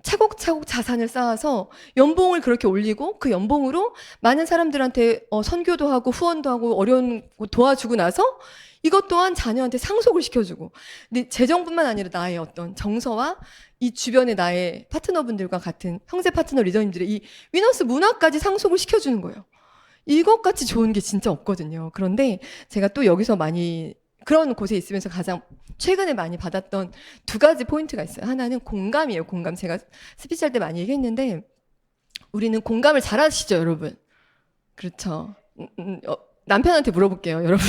차곡차곡 자산을 쌓아서 연봉을 그렇게 올리고 그 연봉으로 많은 사람들한테 선교도 하고 후원도 하고 어려운 거 도와주고 나서 이것 또한 자녀한테 상속을 시켜주고, 근데 재정뿐만 아니라 나의 어떤 정서와 이 주변의 나의 파트너분들과 같은 형제 파트너 리더님들의 이 위너스 문화까지 상속을 시켜주는 거예요. 이것같이 좋은 게 진짜 없거든요. 그런데 제가 또 여기서 많이 그런 곳에 있으면서 가장 최근에 많이 받았던 두 가지 포인트가 있어요. 하나는 공감이에요. 공감. 제가 스피치 할 때 많이 얘기했는데 우리는 공감을 잘 하시죠, 여러분? 그렇죠. 남편한테 물어볼게요, 여러분.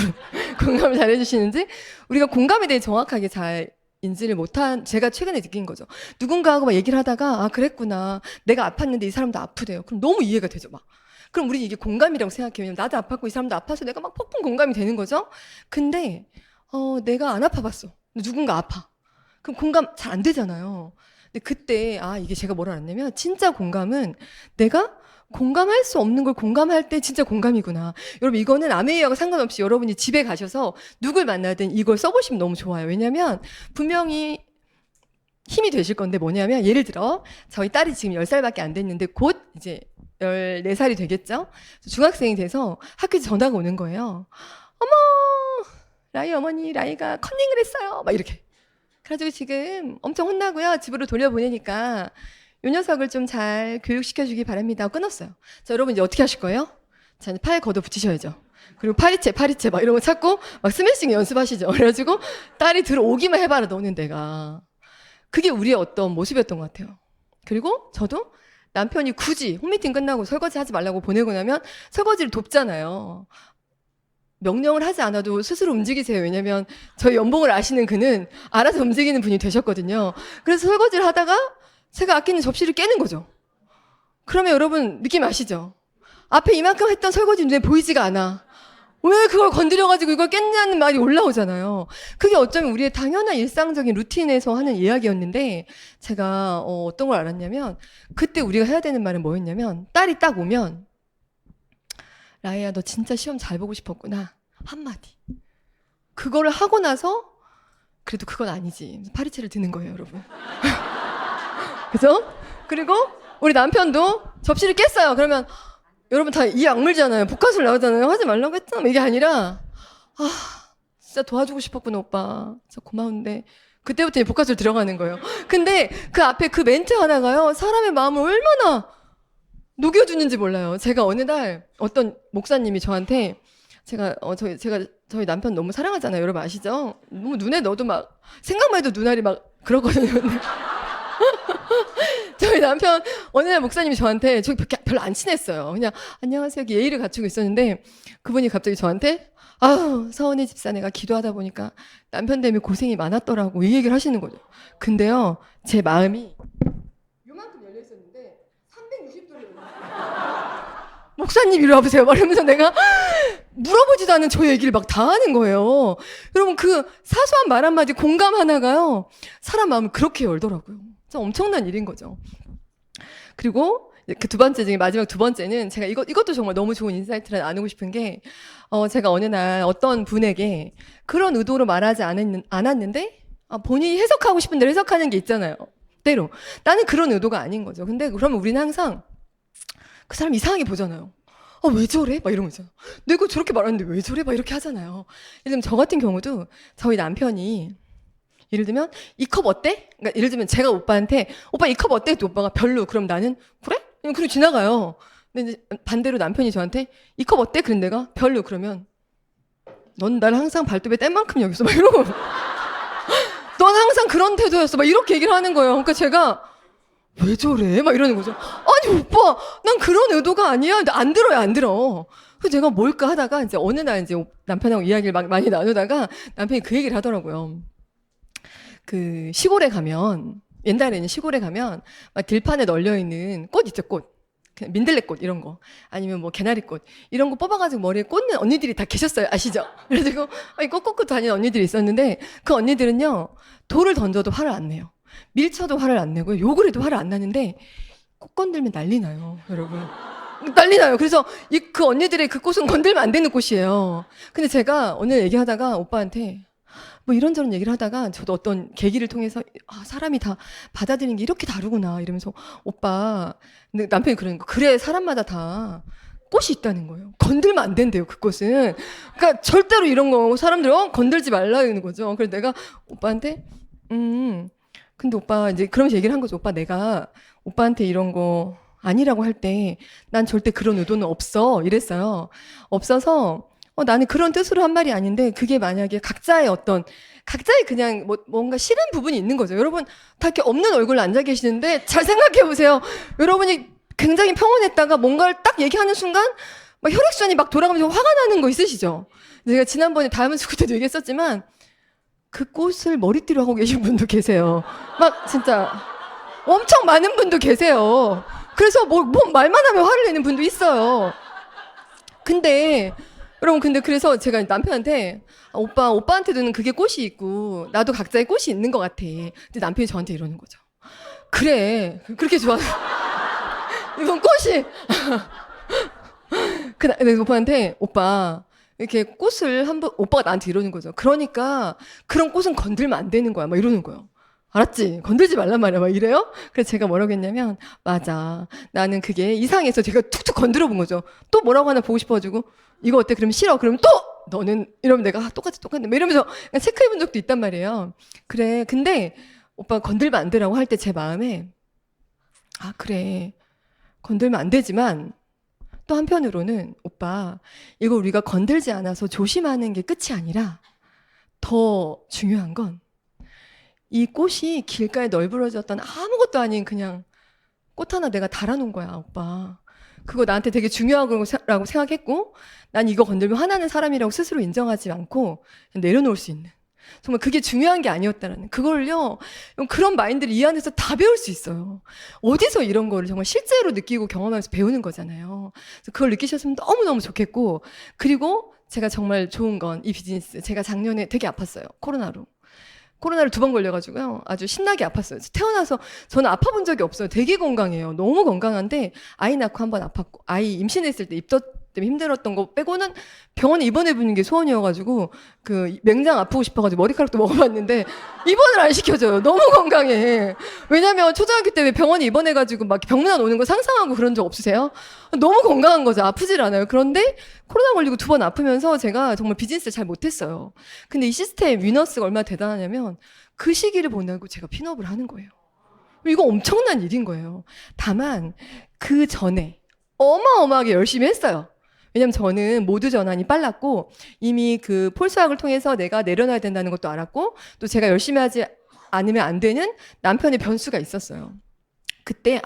공감을 잘 해주시는지. 우리가 공감에 대해 정확하게 잘 인지를 못한, 제가 최근에 느낀 거죠. 누군가하고 막 얘기를 하다가, 아, 그랬구나. 내가 아팠는데 이 사람도 아프대요. 그럼 너무 이해가 되죠, 막. 그럼 우리 이게 공감이라고 생각해요. 왜냐면 나도 아팠고 이 사람도 아파서 내가 막 폭풍 공감이 되는 거죠. 근데, 내가 안 아파봤어. 누군가 아파. 그럼 공감 잘 안 되잖아요. 근데 그때, 이게 제가 뭘 알았냐면, 진짜 공감은 내가 공감할 수 없는 걸 공감할 때 진짜 공감이구나. 여러분, 이거는 아메이아가 상관없이 여러분이 집에 가셔서 누굴 만나든 이걸 써보시면 너무 좋아요. 왜냐면 분명히 힘이 되실 건데 뭐냐면, 예를 들어 저희 딸이 지금 10살밖에 안 됐는데 곧 이제 14살이 되겠죠? 중학생이 돼서 학교에서 전화가 오는 거예요. 어머, 라이 어머니, 라이가 컨닝을 했어요. 막 이렇게. 그래가지고 지금 엄청 혼나고요. 집으로 돌려보내니까 요 녀석을 좀 잘 교육시켜주기 바랍니다. 하고 끊었어요. 자, 여러분 이제 어떻게 하실 거예요? 자, 이제 팔 걷어 붙이셔야죠. 그리고 파리채 막 이런 거 찾고 막 스매싱 연습하시죠. 그래가지고 딸이 들어오기만 해봐라, 너는 내가. 그게 우리의 어떤 모습이었던 것 같아요. 그리고 저도 남편이 굳이 홈미팅 끝나고 설거지 하지 말라고 보내고 나면 설거지를 돕잖아요. 명령을 하지 않아도 스스로 움직이세요. 왜냐면 저희 연봉을 아시는 그는 알아서 움직이는 분이 되셨거든요. 그래서 설거지를 하다가 제가 아끼는 접시를 깨는 거죠. 그러면 여러분 느낌 아시죠? 앞에 이만큼 했던 설거지 눈에 보이지가 않아. 왜 그걸 건드려가지고 이걸 깼냐는 말이 올라오잖아요. 그게 어쩌면 우리의 당연한 일상적인 루틴에서 하는 이야기였는데 제가 어떤 걸 알았냐면, 그때 우리가 해야 되는 말은 뭐였냐면, 딸이 딱 오면 라이야 너 진짜 시험 잘 보고 싶었구나 한마디. 그거를 하고 나서 그래도 그건 아니지 파리채를 드는 거예요, 여러분. 그죠? 그리고 우리 남편도 접시를 깼어요. 그러면 여러분 다 이 악물잖아요. 복화술 나오잖아요. 하지 말라고 했잖아. 이게 아니라, 진짜 도와주고 싶었구나 오빠. 진짜 고마운데. 그때부터 복화술 들어가는 거예요. 근데 그 앞에 그 멘트 하나가요, 사람의 마음을 얼마나 녹여주는지 몰라요. 제가 어느 날 어떤 목사님이 저한테, 제가 저희 남편 너무 사랑하잖아요. 여러분 아시죠? 너무 눈에 넣어도 막 생각만 해도 눈알이 막 그러거든요. 저희 남편 어느 날 목사님이 저한테, 저희 별로 안 친했어요. 그냥 안녕하세요 이렇게 예의를 갖추고 있었는데 그분이 갑자기 저한테, 서은의 집사내가 기도하다 보니까 남편 때문에 고생이 많았더라고, 이 얘기를 하시는 거죠. 근데요, 제 마음이 요만큼 열려 있었는데 360도로 열렸어요. 목사님 이리 와보세요. 말하면서 내가 물어보지도 않은 저 얘기를 막 다 하는 거예요. 여러분, 그 사소한 말 한마디 공감 하나가요, 사람 마음을 그렇게 열더라고요. 진짜 엄청난 일인 거죠. 그리고 그 두 번째 중에 마지막 두 번째는 제가 이것도 정말 너무 좋은 인사이트를 나누고 싶은 게, 제가 어느 날 어떤 분에게 그런 의도로 말하지 않았는데, 본인이 해석하고 싶은 대로 해석하는 게 있잖아요. 때로. 나는 그런 의도가 아닌 거죠. 근데 그러면 우리는 항상 그 사람 이상하게 보잖아요. 왜 저래? 막 이런 거 있잖아. 내가 저렇게 말하는데 왜 저래? 막 이렇게 하잖아요. 예를 들면 저 같은 경우도 저희 남편이 예를 들면 이 컵 어때? 그러니까 예를 들면 제가 오빠한테 오빠 이 컵 어때? 또 오빠가 별로. 그럼 나는 그래? 그리고 지나가요. 근데 이제 반대로 남편이 저한테 이 컵 어때? 그런 내가 별로. 그러면 넌 날 항상 발톱에 뗀만큼 여겼어. 막 이러고 넌 항상 그런 태도였어. 막 이렇게 얘기를 하는 거예요. 그러니까 제가 왜 저래? 막 이러는 거죠. 아니 오빠, 난 그런 의도가 아니야. 근데 안 들어요, 안 들어. 그래서 제가 뭘까 하다가 이제 어느 날 이제 남편하고 이야기를 막 많이 나누다가 남편이 그 얘기를 하더라고요. 그 시골에 가면, 옛날에는 시골에 가면 막 들판에 널려 있는 꽃 있죠, 꽃. 그냥 민들레꽃 이런 거, 아니면 뭐 개나리꽃 이런 거 뽑아가지고 머리에 꽂는 언니들이 다 계셨어요. 아시죠? 그래가지고 꽃 꽂고 다니는 언니들이 있었는데, 그 언니들은요, 돌을 던져도 화를 안 내요. 밀쳐도 화를 안 내고요. 욕을 해도 화를 안 나는데 꽃 건들면 난리 나요, 여러분. 난리 나요. 그래서 그 언니들의 그 꽃은 건들면 안 되는 꽃이에요. 근데 제가 오늘 얘기하다가 오빠한테 뭐 이런저런 얘기를 하다가 저도 어떤 계기를 통해서 사람이 다 받아들이는 게 이렇게 다르구나 이러면서, 오빠, 근데 남편이 그러는 거, 그래 사람마다 다 꽃이 있다는 거예요. 건들면 안 된대요, 그 꽃은. 그러니까 절대로 이런 거 사람들 건들지 말라 이러는 거죠. 그래서 내가 오빠한테 근데 오빠 이제 그러면서 얘기를 한 거죠. 오빠, 내가 오빠한테 이런 거 아니라고 할 때 난 절대 그런 의도는 없어 이랬어요. 없어서 나는 그런 뜻으로 한 말이 아닌데, 그게 만약에 각자의 그냥 뭔가 싫은 부분이 있는 거죠. 여러분 다 이렇게 없는 얼굴로 앉아 계시는데 잘 생각해 보세요. 여러분이 굉장히 평온했다가 뭔가를 딱 얘기하는 순간 막 혈액순환이 막 돌아가면서 화가 나는 거 있으시죠? 제가 지난번에 다이아몬드 스쿨 때도 얘기했었지만 그 꽃을 머리띠로 하고 계신 분도 계세요. 막 진짜 엄청 많은 분도 계세요. 그래서 뭐 말만 하면 화를 내는 분도 있어요. 근데 여러분, 그래서 제가 남편한테 오빠한테도 그게 꽃이 있고 나도 각자의 꽃이 있는 것 같아. 근데 남편이 저한테 이러는 거죠. 그래, 그렇게 좋아. 이건 꽃이. 그래서 오빠한테, 오빠 이렇게 꽃을 오빠가 나한테 이러는 거죠. 그러니까 그런 꽃은 건들면 안 되는 거야. 막 이러는 거예요. 알았지? 건들지 말란 말이야. 막 이래요? 그래서 제가 뭐라고 했냐면, 맞아, 나는 그게 이상해서 제가 툭툭 건드려 본 거죠. 또 뭐라고 하나 보고 싶어가지고, 이거 어때? 그러면 싫어. 그러면 또 너는 이러면 내가 똑같네. 뭐 이러면서 체크해 본 적도 있단 말이에요. 그래, 근데 오빠 건들면 안 되라고 할 때 제 마음에, 그래, 건들면 안 되지만 또 한편으로는, 오빠, 이거 우리가 건들지 않아서 조심하는 게 끝이 아니라 더 중요한 건 이 꽃이 길가에 널브러졌던 아무것도 아닌 그냥 꽃 하나 내가 달아놓은 거야, 오빠. 그거 나한테 되게 중요하다고 생각했고, 난 이거 건들면 화나는 사람이라고 스스로 인정하지 않고 그냥 내려놓을 수 있는, 정말 그게 중요한 게 아니었다라는 그걸요. 그런 마인드를 이 안에서 다 배울 수 있어요. 어디서 이런 거를 정말 실제로 느끼고 경험하면서 배우는 거잖아요. 그래서 그걸 느끼셨으면 너무너무 좋겠고, 그리고 제가 정말 좋은 건 이 비즈니스, 제가 작년에 되게 아팠어요. 코로나를 2번 걸려가지고요. 아주 신나게 아팠어요. 태어나서 저는 아파본 적이 없어요. 되게 건강해요. 너무 건강한데 아이 낳고 1번 아팠고, 아이 임신했을 때 입덧 때문에 힘들었던 거 빼고는 병원에 입원해보는 게 소원이어가지고, 그 맹장 아프고 싶어가지고 머리카락도 먹어봤는데 입원을 안 시켜줘요. 너무 건강해. 왜냐면 초등학교 때 왜 병원에 입원해가지고 막 병문안 오는 거 상상하고 그런 적 없으세요? 너무 건강한 거죠. 아프질 않아요. 그런데 코로나 걸리고 2번 아프면서 제가 정말 비즈니스를 잘 못했어요. 근데 이 시스템, 위너스가 얼마나 대단하냐면 그 시기를 보내고 제가 핀업을 하는 거예요. 이거 엄청난 일인 거예요. 다만 그 전에 어마어마하게 열심히 했어요. 왜냐면 저는 모드 전환이 빨랐고, 이미 그 폴스학을 통해서 내가 내려놔야 된다는 것도 알았고, 또 제가 열심히 하지 않으면 안 되는 남편의 변수가 있었어요. 그때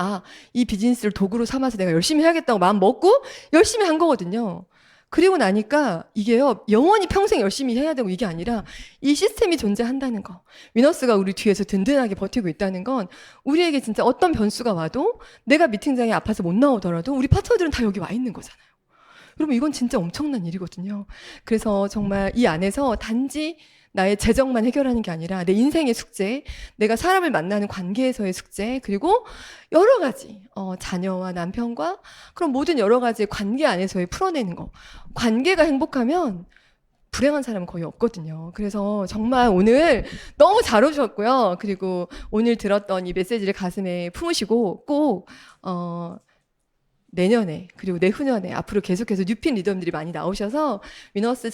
이 비즈니스를 도구로 삼아서 내가 열심히 해야겠다고 마음 먹고 열심히 한 거거든요. 그리고 나니까 이게요, 영원히 평생 열심히 해야 되고 이게 아니라 이 시스템이 존재한다는 거, 위너스가 우리 뒤에서 든든하게 버티고 있다는 건, 우리에게 진짜 어떤 변수가 와도 내가 미팅장에 아파서 못 나오더라도 우리 파트너들은 다 여기 와 있는 거잖아요. 여러분 이건 진짜 엄청난 일이거든요. 그래서 정말 이 안에서 단지 나의 재정만 해결하는 게 아니라 내 인생의 숙제, 내가 사람을 만나는 관계에서의 숙제, 그리고 여러 가지 자녀와 남편과 그런 모든 여러 가지 관계 안에서의 풀어내는 거. 관계가 행복하면 불행한 사람은 거의 없거든요. 그래서 정말 오늘 너무 잘 오셨고요. 그리고 오늘 들었던 이 메시지를 가슴에 품으시고 꼭 내년에 그리고 내후년에 앞으로 계속해서 뉴핀 리더들이 많이 나오셔서 위너스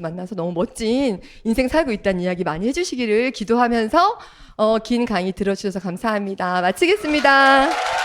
만나서 너무 멋진 인생 살고 있다는 이야기 많이 해주시기를 기도하면서 긴 강의 들어주셔서 감사합니다. 마치겠습니다.